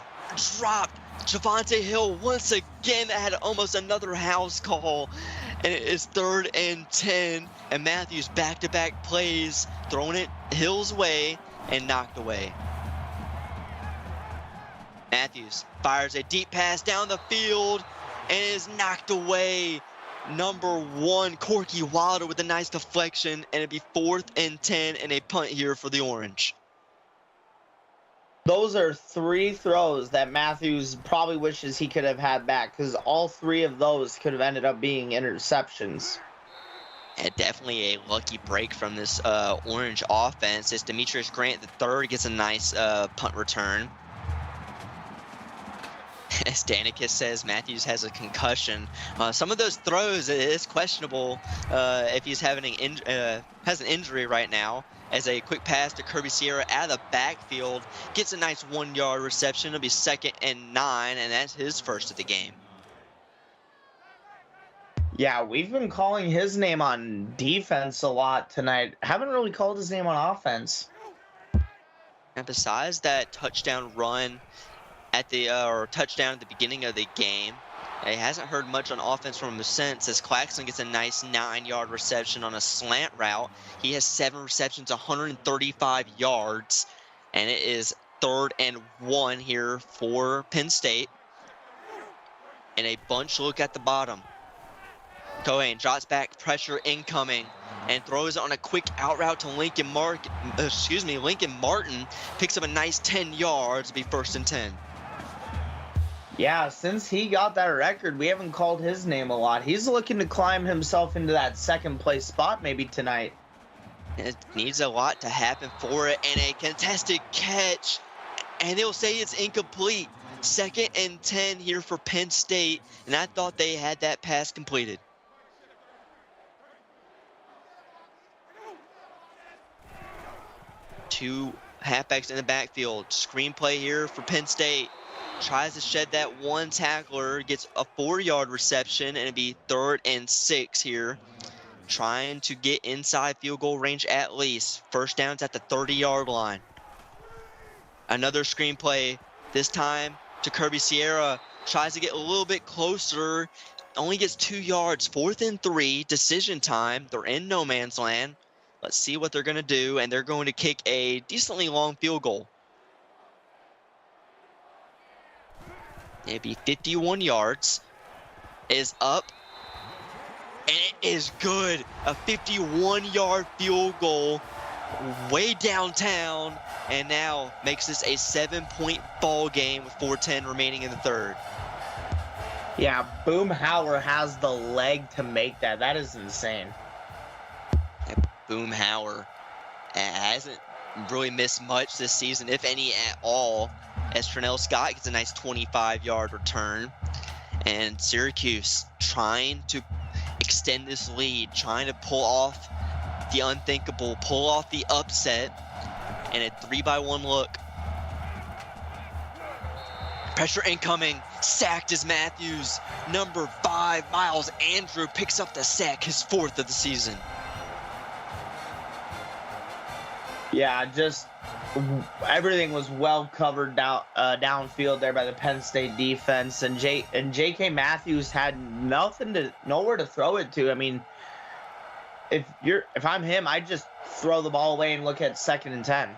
dropped. Javonte Hill once again had almost another house call. And it is 3rd and 10. And Matthews back-to-back plays, throwing it Hill's way and knocked away. Matthews fires a deep pass down the field and is knocked away. Number 1, Corky Wilder with a nice deflection, and it'd be 4th and 10 and a punt here for the Orange. Those are 3 throws that Matthews probably wishes he could have had back, because all 3 of those could have ended up being interceptions. And definitely a lucky break from this Orange offense as Demetrius Grant III gets a nice punt return. As Danicus says, Matthews has a concussion. Some of those throws, it is questionable if he's having has an injury right now. As a quick pass to Kirby Sierra out of the backfield, gets a nice 1-yard reception. It'll be 2nd and 9, and that's his first of the game. Yeah, we've been calling his name on defense a lot tonight. Haven't really called his name on offense. And besides that touchdown run at the touchdown at the beginning of the game, he hasn't heard much on offense from him since, as Claxton gets a nice 9-yard reception on a slant route. He has 7 receptions, 135 yards, and it is 3rd and 1 here for Penn State. And a bunch look at the bottom. Cohen drops back, pressure incoming, and throws on a quick out route to Lincoln Martin. Picks up a nice 10 yards to be 1st and 10. Yeah, since he got that record, we haven't called his name a lot. He's looking to climb himself into that 2nd place spot maybe tonight. It needs a lot to happen for it, and a contested catch, and they'll say it's incomplete. 2nd and 10 here for Penn State, and I thought they had that pass completed. Two halfbacks in the backfield. Screenplay here for Penn State. Tries to shed that one tackler, gets a 4-yard reception, and it'd be 3rd and 6 here. Trying to get inside field goal range at least. First down's at the 30-yard line. Another screenplay, this time to Kirby Sierra. Tries to get a little bit closer. Only gets 2 yards. 4th and 3, decision time. They're in no man's land. Let's see what they're going to do, and they're going to kick a decently long field goal. It'd be 51 yards. Is up. And it is good. A 51-yard field goal way downtown, and now makes this a 7-point ball game with 4:10 remaining in the 3rd. Yeah, Boomhauer has the leg to make that. That is insane. Boomhauer hasn't really missed much this season, if any at all, as Trinell Scott gets a nice 25-yard return. And Syracuse trying to extend this lead, trying to pull off the unthinkable, pull off the upset, and a 3-by-1 look. Pressure incoming, sacked is Matthews. Number 5, Miles Andrew picks up the sack, his 4th of the season. Yeah, just everything was well covered downfield there by the Penn State defense, and J.K. Matthews had nowhere to throw it to. I mean, if I'm him, I'd just throw the ball away and look at 2nd and 10.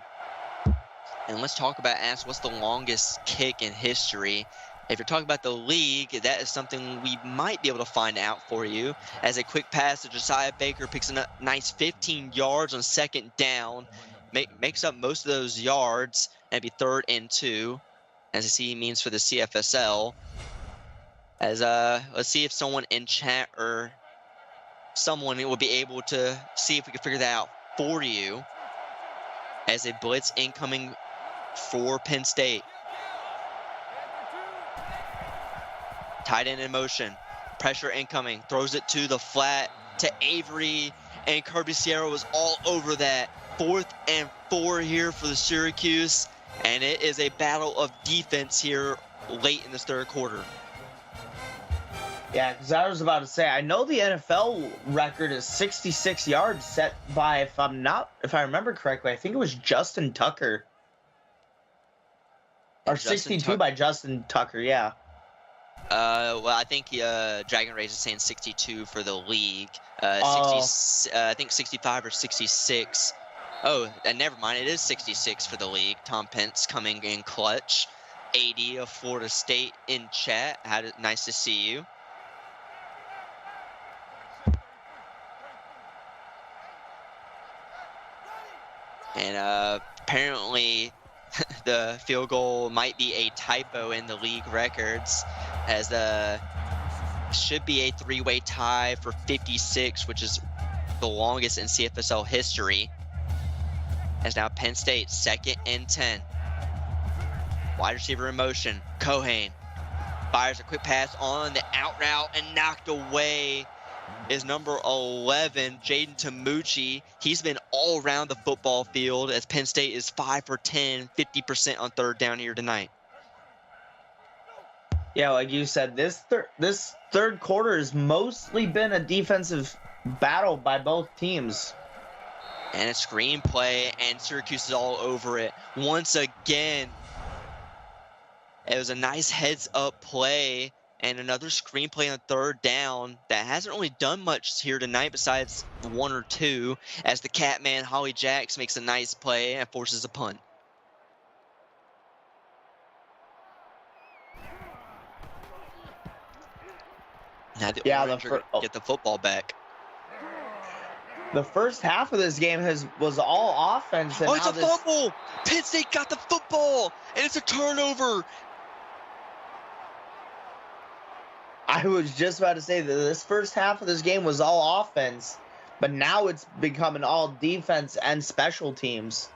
And let's talk about, ask what's the longest kick in history. If you're talking about the league, that is something we might be able to find out for you. As a quick pass to Josiah Baker picks a nice 15 yards on 2nd down. Makes up most of those yards, and it'd be 3rd and 2, as I see means for the CFSL. As let's see if someone in chat or someone will be able to see if we can figure that out for you. As a blitz incoming for Penn State. Tight end in motion. Pressure incoming. Throws it to the flat to Avery, and Kirby Sierra was all over that. 4th and 4 here for the Syracuse, and it is a battle of defense here late in this 3rd quarter. Yeah, because I was about to say, I know the NFL record is 66 yards set by, if I remember correctly, I think it was Justin Tucker. Or 62 by Justin Tucker, yeah. Well, I think Dragon Rage is saying 62 for the league. I think 65 or 66. Oh, never mind. It is 66 for the league. Tom Pence coming in clutch. 80 of Florida State in chat. Nice to see you. And apparently the field goal might be a typo in the league records, as should be a 3-way tie for 56, which is the longest in CFSL history. As now Penn State, 2nd and 10. Wide receiver in motion. Cohane fires a quick pass on the out route, and knocked away is number 11, Jaden Tamucci. He's been all around the football field, as Penn State is 5 for 10, 50% on 3rd down here tonight. Yeah, like you said, this 3rd quarter has mostly been a defensive battle by both teams. And a screenplay, and Syracuse is all over it. Once again, it was a nice heads-up play, and another screenplay on 3rd down that hasn't really done much here tonight besides 1 or 2, as the Catman, Holly Jacks, makes a nice play and forces a punt. Now the Orange are going to get the football back. The first half of this game was all offense. And it's a fumble! Penn State got the football, and it's a turnover. I was just about to say that this first half of this game was all offense. But now it's becoming all defense and special teams.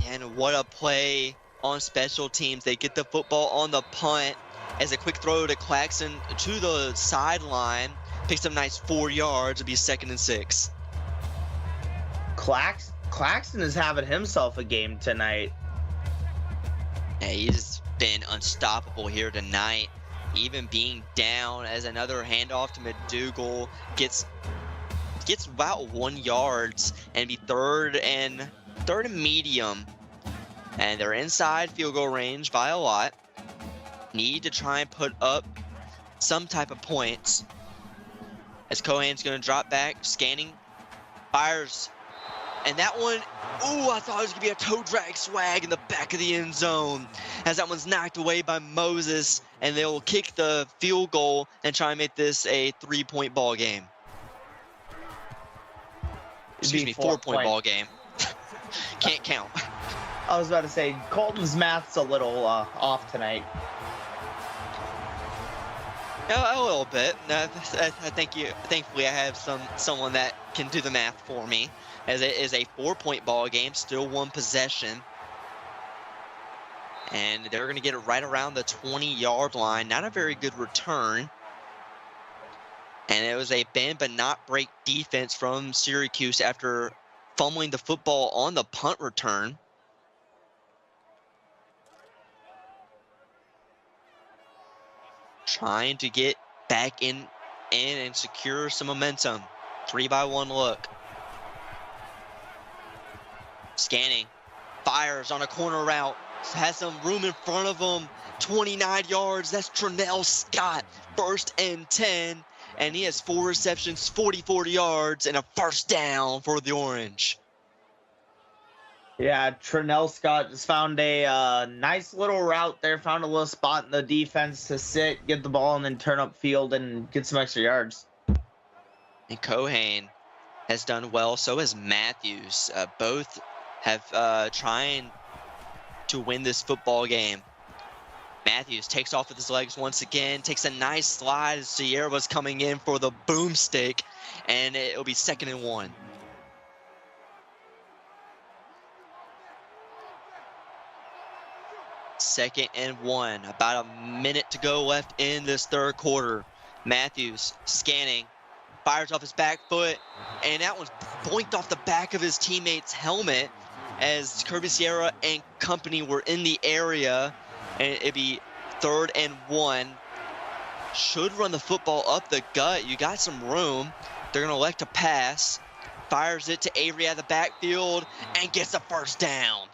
And what a play on special teams. They get the football on the punt as a quick throw to Claxton to the sideline. Picks up a nice 4 yards. It'll be 2nd and 6. Claxton is having himself a game tonight. Yeah, he's been unstoppable here tonight. Even being down as another handoff to McDougal gets about 1 yard and be third and medium. And they're inside field goal range by a lot. Need to try and put up some type of points. As Cohen's going to drop back, scanning, fires. And that one, ooh, I thought it was going to be a toe drag swag in the back of the end zone. As that one's knocked away by Moses, and they'll kick the field goal and try and make this a 3-point ball game. Excuse me, 4-point ball game. Can't count. I was about to say, Colton's math's a little off tonight. A little bit. Thankfully, I have someone that can do the math for me. As it is a 4-point ball game, still 1 possession. And they're going to get it right around the 20-yard line. Not a very good return. And it was a bend but not break defense from Syracuse after fumbling the football on the punt return. Trying to get back in and secure some momentum. 3-by-1 look. Scanning. Fires on a corner route. Has some room in front of him. 29 yards. That's Trinell Scott. 1st and 10. And he has 4 receptions, 44 yards, and a 1st down for the Orange. Yeah, Trinell Scott just found a nice little route there. Found a little spot in the defense to sit, get the ball, and then turn up field and get some extra yards. And Cohen has done well. So has Matthews. Both have trying to win this football game. Matthews takes off with his legs once again, takes a nice slide as Sierra was coming in for the boomstick, and it'll be 2nd and 1. Second and 1. About a minute to go left in this 3rd quarter. Matthews scanning, fires off his back foot, and that one's boinked off the back of his teammate's helmet as Kirby Sierra and company were in the area. And it'd be 3rd and 1. Should run the football up the gut. You got some room. They're going to elect to pass. Fires it to Avery out of the backfield and gets the 1st down.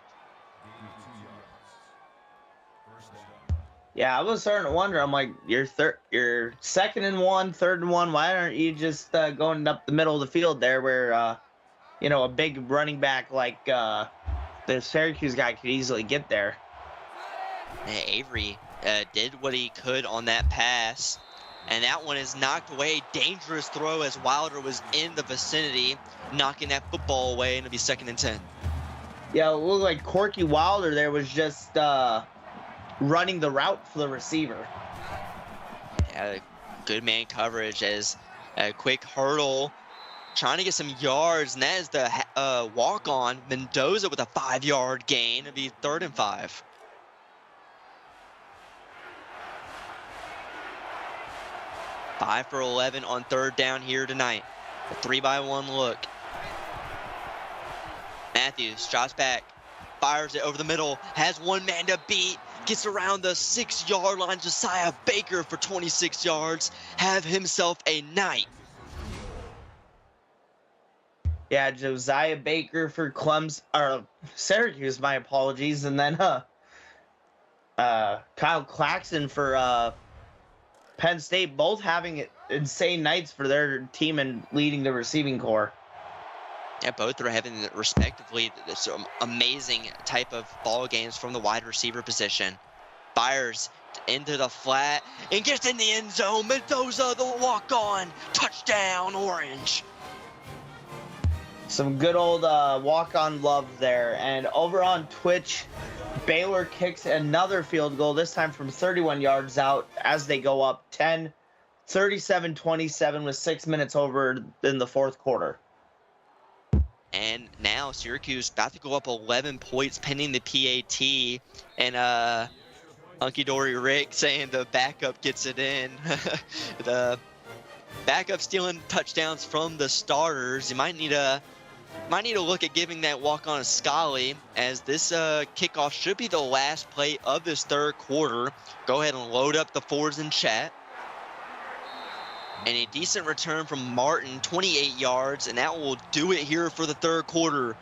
Yeah, I was starting to wonder. I'm like, you're 2nd and 1, 3rd and 1. Why aren't you just going up the middle of the field there where, a big running back like the Syracuse guy could easily get there? Avery did what he could on that pass, and that one is knocked away. Dangerous throw as Wilder was in the vicinity, knocking that football away, and it'll be 2nd and 10. Yeah, it looked like Corky Wilder there was just running the route for the receiver. Yeah, good man coverage as a quick hurdle, trying to get some yards, and that is the walk-on. Mendoza with a 5-yard gain. It'll be 3rd and 5. Five for 11 on 3rd down here tonight. A 3-by-1 look. Matthews drops back, fires it over the middle, has one man to beat, gets around the 6-yard line. Josiah Baker for 26 yards. Have himself a night. Yeah, Josiah Baker for Syracuse, my apologies. And then Kyle Claxton for Penn State, both having insane nights for their team and leading the receiving corps. Yeah, both are having respectively some amazing type of ball games from the wide receiver position. Fires into the flat and gets in the end zone. Mendoza, the walk-on, touchdown, Orange. Some good old walk-on love there. And over on Twitch, Baylor kicks another field goal, this time from 31 yards out as they go up 37-27 with 6 minutes over in the 4th quarter. now Syracuse about to go up 11 points pending the PAT, and Hunky Dory Rick saying the backup gets it in. The backup stealing touchdowns from the starters. You might need to look at giving that walk on a Scully, as this kickoff should be the last play of this third quarter. Go ahead and load up the fours in chat. And a decent return from Martin, 28 yards, and that will do it here for the third quarter.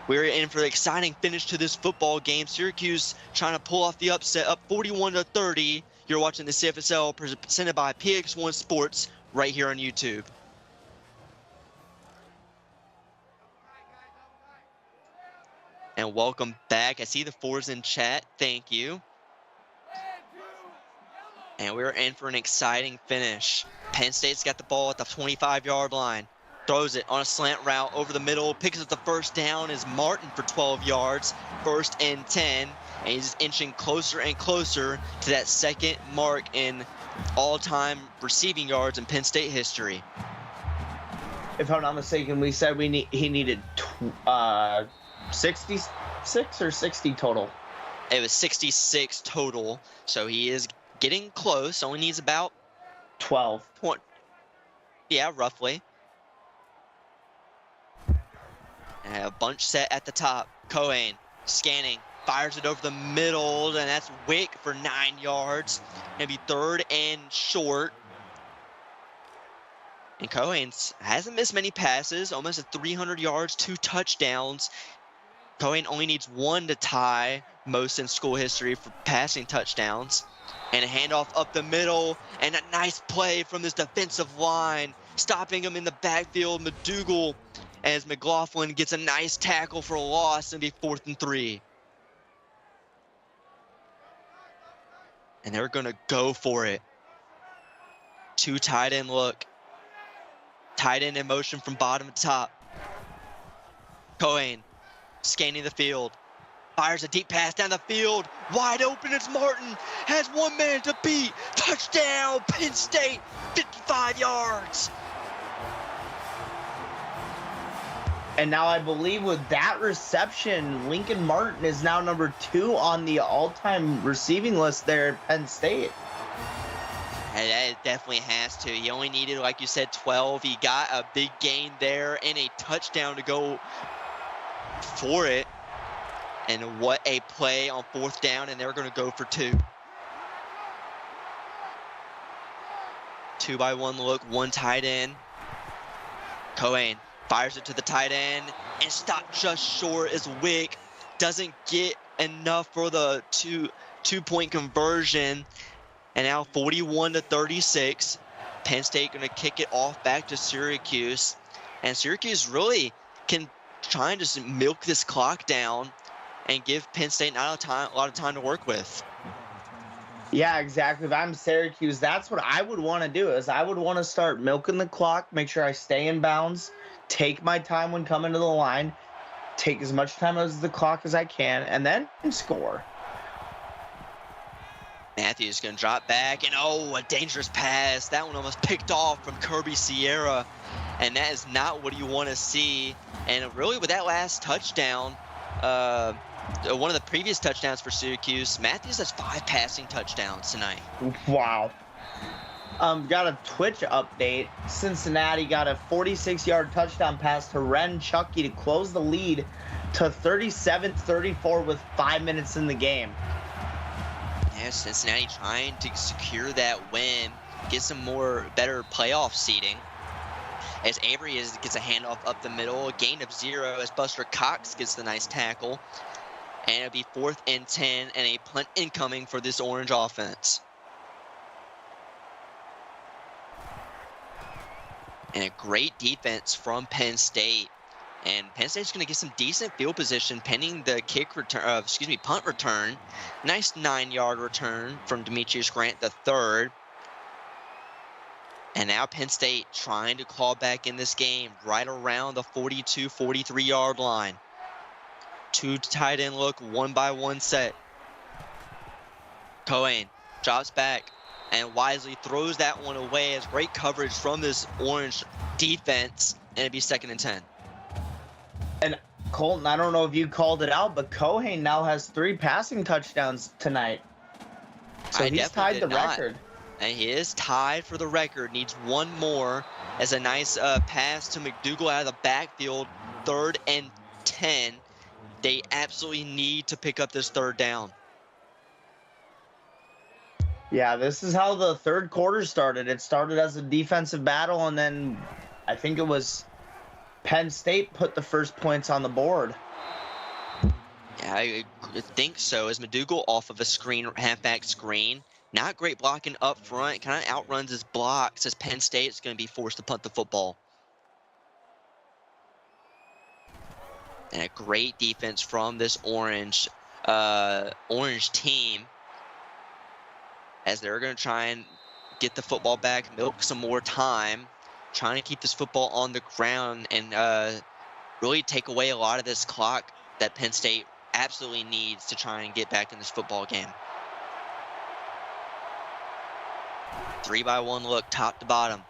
We're in for an exciting finish to this football game. Syracuse trying to pull off the upset, up 41-30. You're watching the CFSL presented by PX1 Sports right here on YouTube. And welcome back. I see the fours in chat. Thank you. And we're in for an exciting finish. Penn State's got the ball at the 25-yard line. Throws it on a slant route over the middle. Picks up the first down is Martin for 12 yards. 1st and 10. And he's inching closer and closer to that second mark in all-time receiving yards in Penn State history. If I'm not mistaken, we said he needed 66 or 60 total. It was 66 total, so he is getting close. Only needs about 12. Yeah, roughly. And a bunch set at the top. Cohen scanning, fires it over the middle, and that's Wick for 9 yards. Maybe 3rd and short. And Cohen hasn't missed many passes, almost at 300 yards, 2 touchdowns. Cohen only needs 1 to tie most in school history for passing touchdowns. And a handoff up the middle, and a nice play from this defensive line, stopping him in the backfield. McDougal, as McLaughlin gets a nice tackle for a loss, and be 4th and 3. And they're going to go for it. 2 tight end look. Tight end in motion from bottom to top. Cohen scanning the field. Fires a deep pass down the field. Wide open, it's Martin. Has 1 man to beat. Touchdown, Penn State, 55 yards. And now I believe with that reception, Lincoln Martin is now number 2 on the all-time receiving list there at Penn State. And it definitely has to. He only needed, like you said, 12. He got a big gain there and a touchdown to go for it. And what a play on 4th down, and they're going to go for 2. 2-by-1 look, 1 tight end. Cohen fires it to the tight end and stopped just short as Wick doesn't get enough for the two-point conversion. And now 41-36. Penn State going to kick it off back to Syracuse. And Syracuse really can try and just milk this clock down and give Penn State not a lot of time to work with. Yeah, exactly. If I'm Syracuse, that's what I would want to do. Is I would want to start milking the clock, make sure I stay in bounds, take my time when coming to the line, take as much time as the clock as I can, and then score. Matthews going to drop back, and a dangerous pass. That one almost picked off from Kirby Sierra, and that is not what you want to see. And really, with that last touchdown, one of the previous touchdowns for Syracuse, Matthews has 5 passing touchdowns tonight. Wow. Got a Twitch update. Cincinnati got a 46-yard touchdown pass to Ren Chucky to close the lead to 37-34 with 5 minutes in the game. Yeah, Cincinnati trying to secure that win, get some better playoff seeding. As Avery gets a handoff up the middle, a gain of 0 as Buster Cox gets the nice tackle. And it'll be 4th and 10 and a punt incoming for this Orange offense. And a great defense from Penn State. And Penn State's going to get some decent field position pending the punt return. Nice 9-yard return from Demetrius Grant III. And now Penn State trying to claw back in this game right around the 42-43-yard line. 2 tight end look, 1-by-1 set. Cohen drops back and wisely throws that one away as great coverage from this Orange defense, and it'd be 2nd and 10. And Colton, I don't know if you called it out, but Kohane now has 3 passing touchdowns tonight. So he's tied the record. And he is tied for the record. Needs one more as a nice pass to McDougal out of the backfield. 3rd and 10. They absolutely need to pick up this 3rd down. Yeah, this is how the 3rd quarter started. It started as a defensive battle, and then I think it was Penn State put the first points on the board. Yeah, I think so. As McDougal off of a screen, halfback screen. Not great blocking up front. Kind of outruns his blocks as Penn State's going to be forced to punt the football. And a great defense from this orange team, as they're going to try and get the football back, milk some more time, trying to keep this football on the ground and really take away a lot of this clock that Penn State absolutely needs to try and get back in this football game. 3-by-1 look, top to bottom.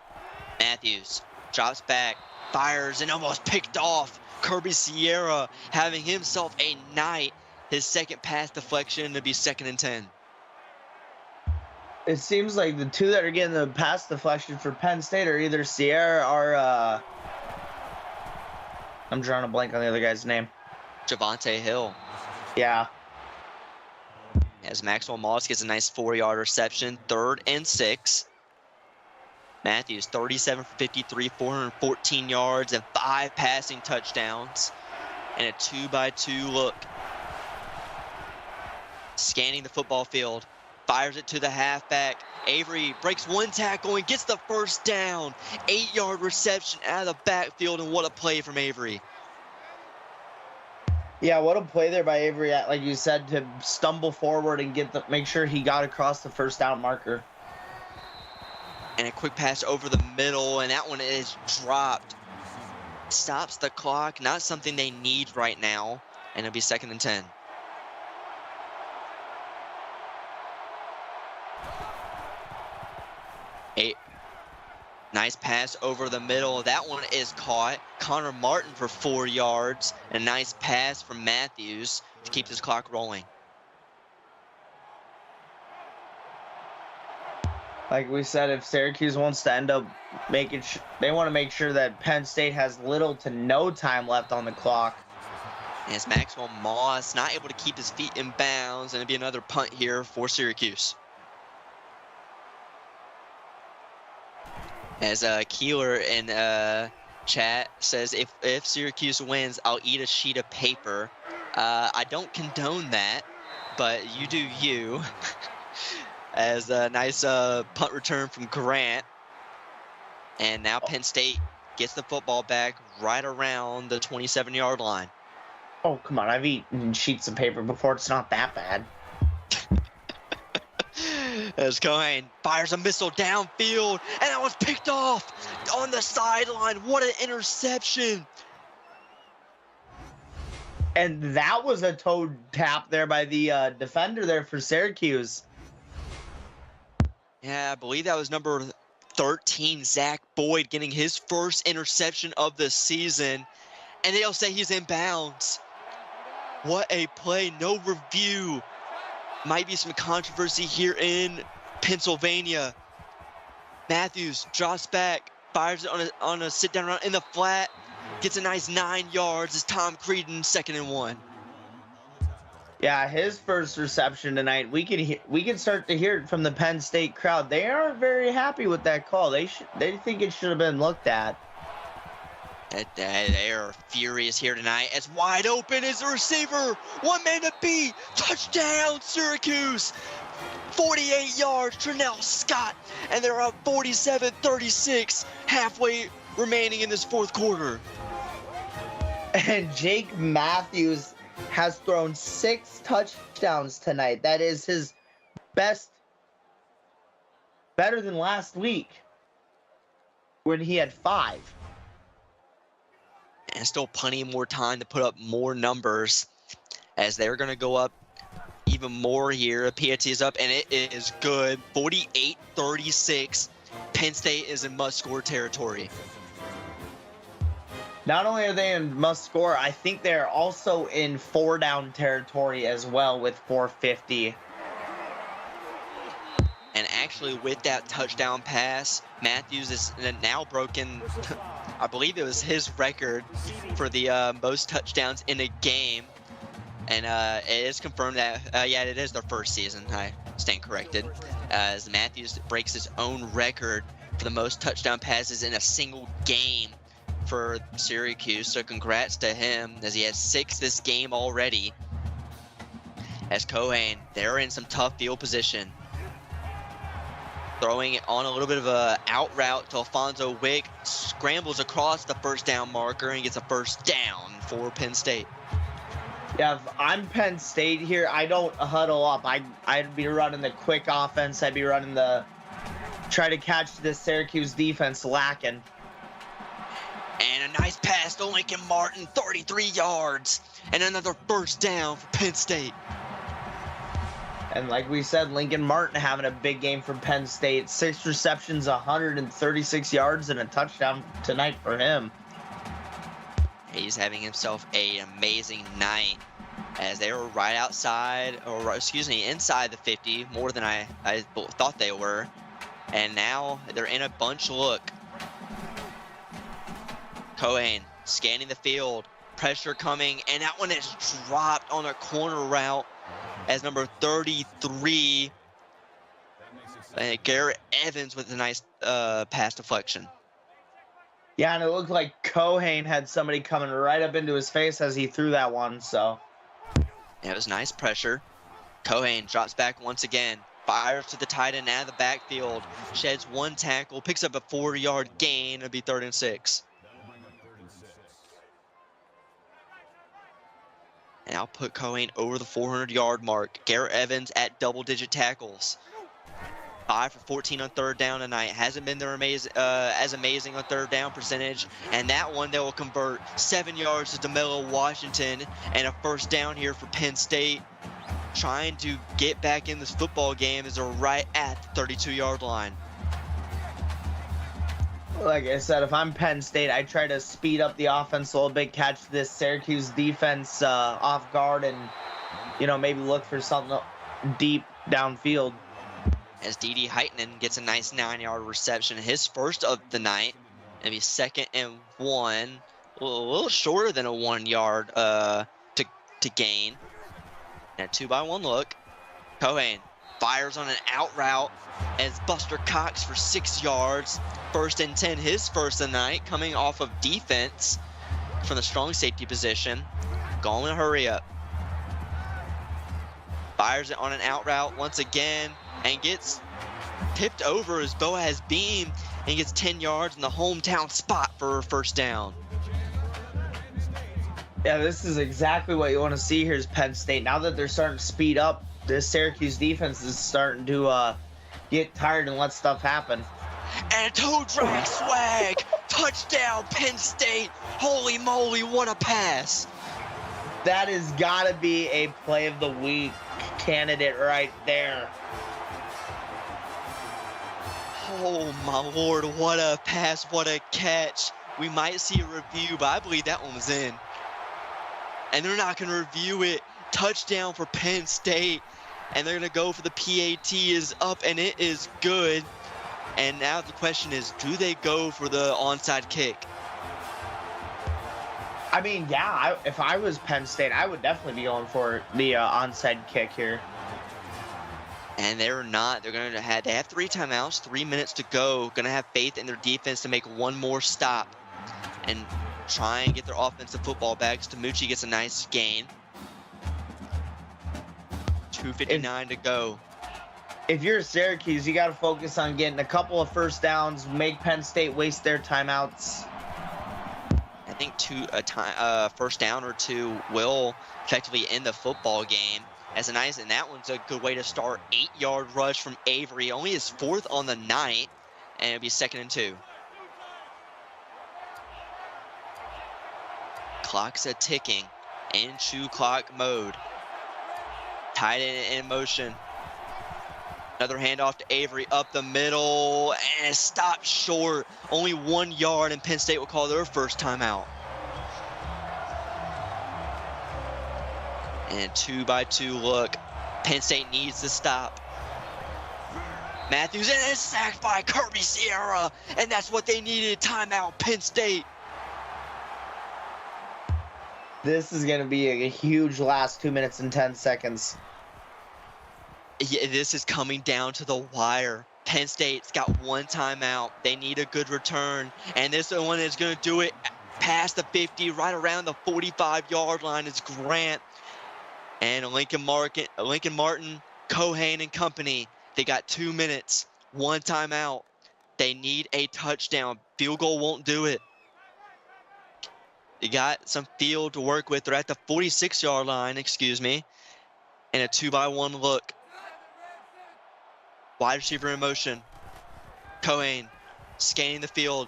Matthews drops back, fires, and almost picked off. Kirby Sierra having himself a night. His 2nd pass deflection to be 2nd and 10. It seems like the 2 that are getting the pass deflection for Penn State are either Sierra or I'm drawing a blank on the other guy's name. Javonte Hill. Yeah. As Maxwell Moss gets a nice 4-yard reception. 3rd and 6. Matthews, 37 for 53, 414 yards and 5 passing touchdowns. And a 2-by-2 look. Scanning the football field. Fires it to the halfback. Avery breaks 1 tackle and gets the 1st down. 8-yard reception out of the backfield, and what a play from Avery. Yeah, what a play there by Avery, like you said, to stumble forward and make sure he got across the 1st down marker. And a quick pass over the middle, and that one is dropped. Stops the clock, not something they need right now, and it'll be 2nd and 10. Nice pass over the middle. That one is caught. Connor Martin for 4 yards. And a nice pass from Matthews to keep this clock rolling. Like we said, if Syracuse wants to end up making, they want to make sure that Penn State has little to no time left on the clock. As Maxwell Moss not able to keep his feet in bounds, and it'll be another punt here for Syracuse. As Keeler in chat says, if Syracuse wins, I'll eat a sheet of paper. I don't condone that, but you do you. As a nice punt return from Grant. And now Penn State gets the football back right around the 27-yard line. Oh, come on. I've eaten sheets of paper before. It's not that bad. As Kohane fires a missile downfield, and that was picked off on the sideline. What an interception. And that was a toe tap there by the defender there for Syracuse. Yeah, I believe that was number 13, Zach Boyd, getting his 1st interception of the season. And they'll say he's in bounds. What a play. No review. Might be some controversy here in Pennsylvania. Matthews drops back, fires it on a sit-down run in the flat. Gets a nice 9 yards as Tom Creedon, 2nd and 1. Yeah, his 1st reception tonight. We can start to hear it from the Penn State crowd. They aren't very happy with that call. They think it should have been looked at. They are furious here tonight. As wide open is the receiver. 1 man to beat. Touchdown, Syracuse. 48 yards, Trinell Scott. And they're up 47-36. Halfway remaining in this 4th quarter. And Jake Matthews has thrown 6 touchdowns tonight. That is his best, better than last week when he had 5. And still plenty more time to put up more numbers, as they're going to go up even more here. The PAT is up, and it is good. 48-36. Penn State is in must-score territory. Not only are they in must score, I think they're also in 4-down territory as well with 450. And actually, with that touchdown pass, Matthews is now broken, I believe it was his record for the most touchdowns in a game. And it is confirmed that, yeah, it is their first season. I stand corrected. As Matthews breaks his own record for the most touchdown passes in a single game for Syracuse. So congrats to him, as he has 6 this game already. As Cohen, they're in some tough field position. Throwing it on a little bit of a out route to Alfonso Wick. Scrambles across the first down marker and gets a first down for Penn State. Yeah, if I'm Penn State here, I don't huddle up. I'd be running the quick offense. I'd be running the try to catch this Syracuse defense lacking. And a nice pass to Lincoln Martin, 33 yards. And another first down for Penn State. And like we said, Lincoln Martin having a big game for Penn State. 6 receptions, 136 yards, and a touchdown tonight for him. He's having himself an amazing night, as they were right outside, or excuse me, inside the 50, more than I thought they were. And now they're in a bunch look. Cohen scanning the field, pressure coming, and that one is dropped on a corner route as number 33, Garrett Evans, with a nice pass deflection. Yeah, and it looked like Cohen had somebody coming right up into his face as he threw that one, so. It was nice pressure. Cohen drops back once again, fires to the tight end out of the backfield, sheds 1 tackle, picks up a 4-yard gain. It'll be 3rd and 6. And I'll put Cohen over the 400-yard mark. Garrett Evans at double-digit tackles. 5 for 14 on 3rd down tonight. Hasn't been their as amazing on 3rd down percentage. And that one, they will convert 7 yards to DeMello Washington, and a first down here for Penn State. Trying to get back in this football game as they're right at the 32-yard line. Like I said, if I'm Penn State, I try to speed up the offense a little bit, catch this Syracuse defense off guard, and, you know, maybe look for something deep downfield. As D.D. Heitman gets a nice 9-yard reception, his first of the night. It'll be 2nd and 1, a little shorter than a 1-yard to gain. And a 2-by-1 look. Cohen fires on an out route as Buster Cox for 6 yards. 1st and 10, his first of the night, coming off of defense from the strong safety position. Going to hurry up. Fires it on an out route once again and gets tipped over as Boaz Beam and gets 10 yards in the hometown spot for a first down. Yeah, this is exactly what you want to see here is Penn State. Now that they're starting to speed up, this Syracuse defense is starting to get tired and let stuff happen. And a toe drag swag. Touchdown, Penn State. Holy moly, what a pass. That has got to be a play of the week candidate right there. Oh, my Lord, what a pass, what a catch. We might see a review, but I believe that one was in. And they're not going to review it. Touchdown for Penn State. And they're going to go for the PAT is up, and it is good. And now the question is, do they go for the onside kick? I mean, yeah, if I was Penn State, I would definitely be going for the onside kick here. And they're not. They're going to have, they have 3 timeouts, 3 minutes to go. Going to have faith in their defense to make one more stop and try and get their offensive football back. Stamucci gets a nice gain. 2:59 to go. If you're Syracuse, you got to focus on getting a couple of first downs, make Penn State waste their timeouts. I think first down or 2 will effectively end the football game. As a nice, and that one's a good way to start. 8-yard rush from Avery, only his 4th on the night, and it'll be 2nd and 2. Clock's a ticking into clock mode. Tight end in motion. Another handoff to Avery up the middle, and it stopped short. Only 1 yard, and Penn State will call their first timeout. And 2-by-2 look. Penn State needs to stop. Matthews, and it's sacked by Kirby Sierra, and that's what they needed. Timeout, Penn State. This is going to be a huge last 2 minutes and 10 seconds. Yeah, this is coming down to the wire. Penn State's got one timeout. They need a good return, and this one is going to do it past the 50, right around the 45-yard line is Grant. And Lincoln Martin, Cohane and company, they got 2 minutes, one timeout. They need a touchdown. Field goal won't do it. They got some field to work with. They're at the 46-yard line, excuse me. And a 2-by-1 look. Wide receiver in motion. Cohane scanning the field.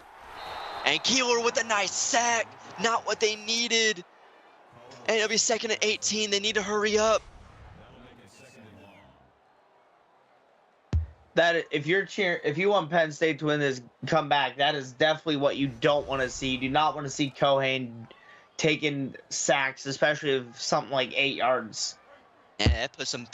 And Keeler with a nice sack. Not what they needed. And it'll be 2nd and 18. They need to hurry up. That if you want Penn State to win this comeback, that is definitely what you don't want to see. You do not want to see Cohane taking sacks, especially of something like 8 yards. And that puts them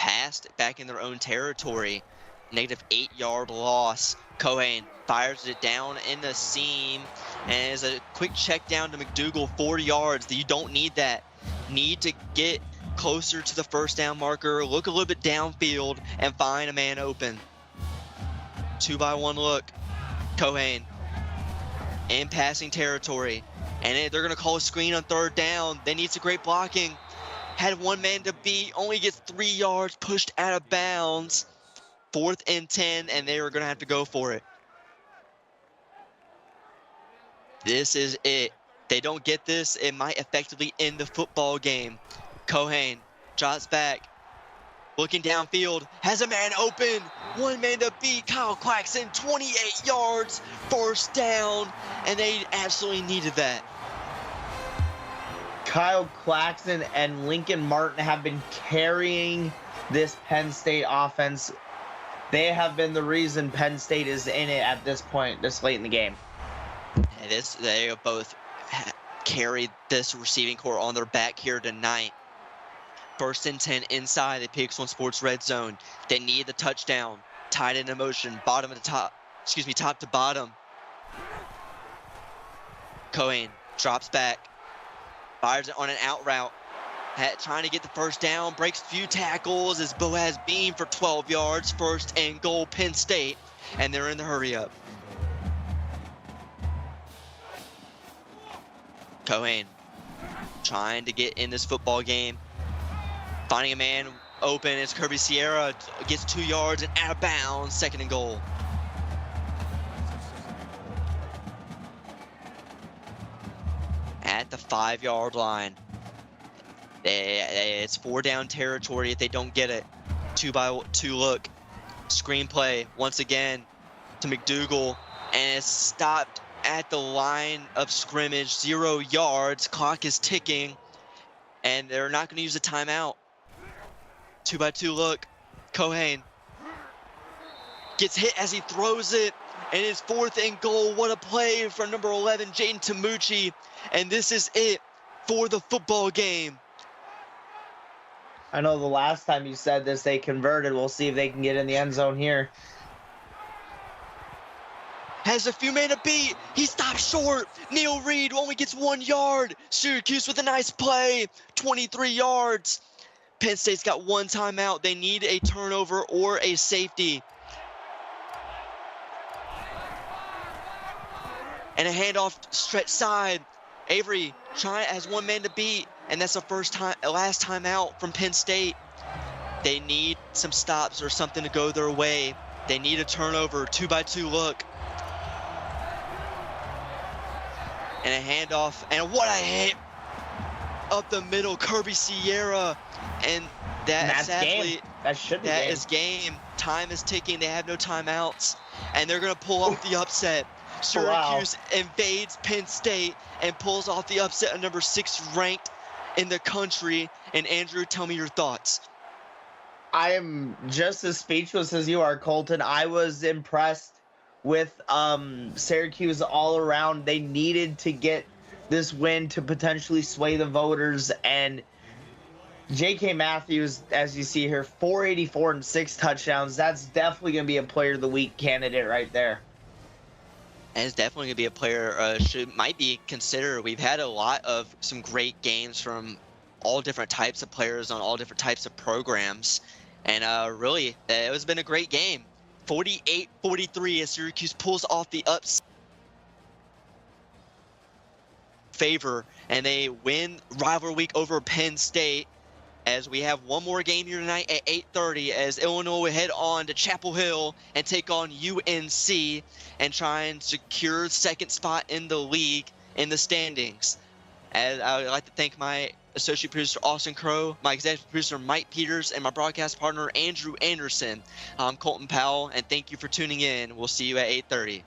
back in their own territory. Negative 8-yard loss. Cohane fires it down in the seam, and as a quick check down to McDougal, 4 yards. You don't need that. Need to get closer to the first down marker, look a little bit downfield, and find a man open. 2-by-1 look. Cohane in passing territory, and they're going to call a screen on 3rd down. They need some great blocking. Had one man to beat, only gets 3 yards, pushed out of bounds. 4th and 10, and they were going to have to go for it. This is it. They don't get this, it might effectively end the football game. Cohane drops back, looking downfield, has a man open, one man to beat. Kyle Claxton, 28 yards, 1st down, and they absolutely needed that. Kyle Claxton and Lincoln Martin have been carrying this Penn State offense. They have been the reason Penn State is in it at this point, this late in the game. And they have both carried this receiving corps on their back here tonight. 1st and 10 inside the PX1 Sports red zone. They need the touchdown. Tied into motion, top to bottom. Cohane drops back, fires it on an out route. Trying to get the 1st down, breaks a few tackles as Boaz Beam for 12 yards. 1st and goal, Penn State, and they're in the hurry up. Cohane trying to get in this football game. Finding a man open as Kirby Sierra gets 2 yards and out of bounds. 2nd and goal. At the 5-yard line. It's 4-down territory if they don't get it. 2-by-2 look. Screenplay once again to McDougal, and it's stopped at the line of scrimmage. 0 yards. Clock is ticking, and they're not going to use a timeout. 2-by-2 look. Cohane gets hit as he throws it, and it's 4th and goal. What a play from number 11, Jaden Tamucci, and this is it for the football game. I know the last time you said this, they converted. We'll see if they can get in the end zone here. Has a few men to beat. He stops short. Neil Reed only gets 1 yard. Syracuse with a nice play. 23 yards. Penn State's got one timeout. They need a turnover or a safety. And a handoff stretch side. Avery has one man to beat, and that's the last time out from Penn State. They need some stops or something to go their way. They need a turnover. 2-by-2 look. And a handoff, and what a hit up the middle. Kirby Sierra, and that's sadly game. That is game. Time is ticking. They have no timeouts, and they're gonna pull off the upset. Syracuse invades Penn State and pulls off the upset of number 6 ranked in the country. And Andrew, tell me your thoughts. I am just as speechless as you are, Colton. I was impressed with Syracuse all around. They needed to get this win to potentially sway the voters, and J.K. Matthews, as you see here, 484 and 6 touchdowns. That's definitely going to be a Player of the Week candidate right there. And it's definitely going to be a player might be considered. We've had a lot of some great games from all different types of players on all different types of programs. And really, it has been a great game. 48-43 as Syracuse pulls off the upset favor, and they win rivalry week over Penn State. As we have one more game here tonight at 8:30 as Illinois will head on to Chapel Hill and take on UNC and try and secure second spot in the league in the standings. As I would like to thank my associate producer Austin Crow, my executive producer Mike Peters, and my broadcast partner Andrew Anderson. I'm Colton Powell, and thank you for tuning in. We'll see you at 8:30.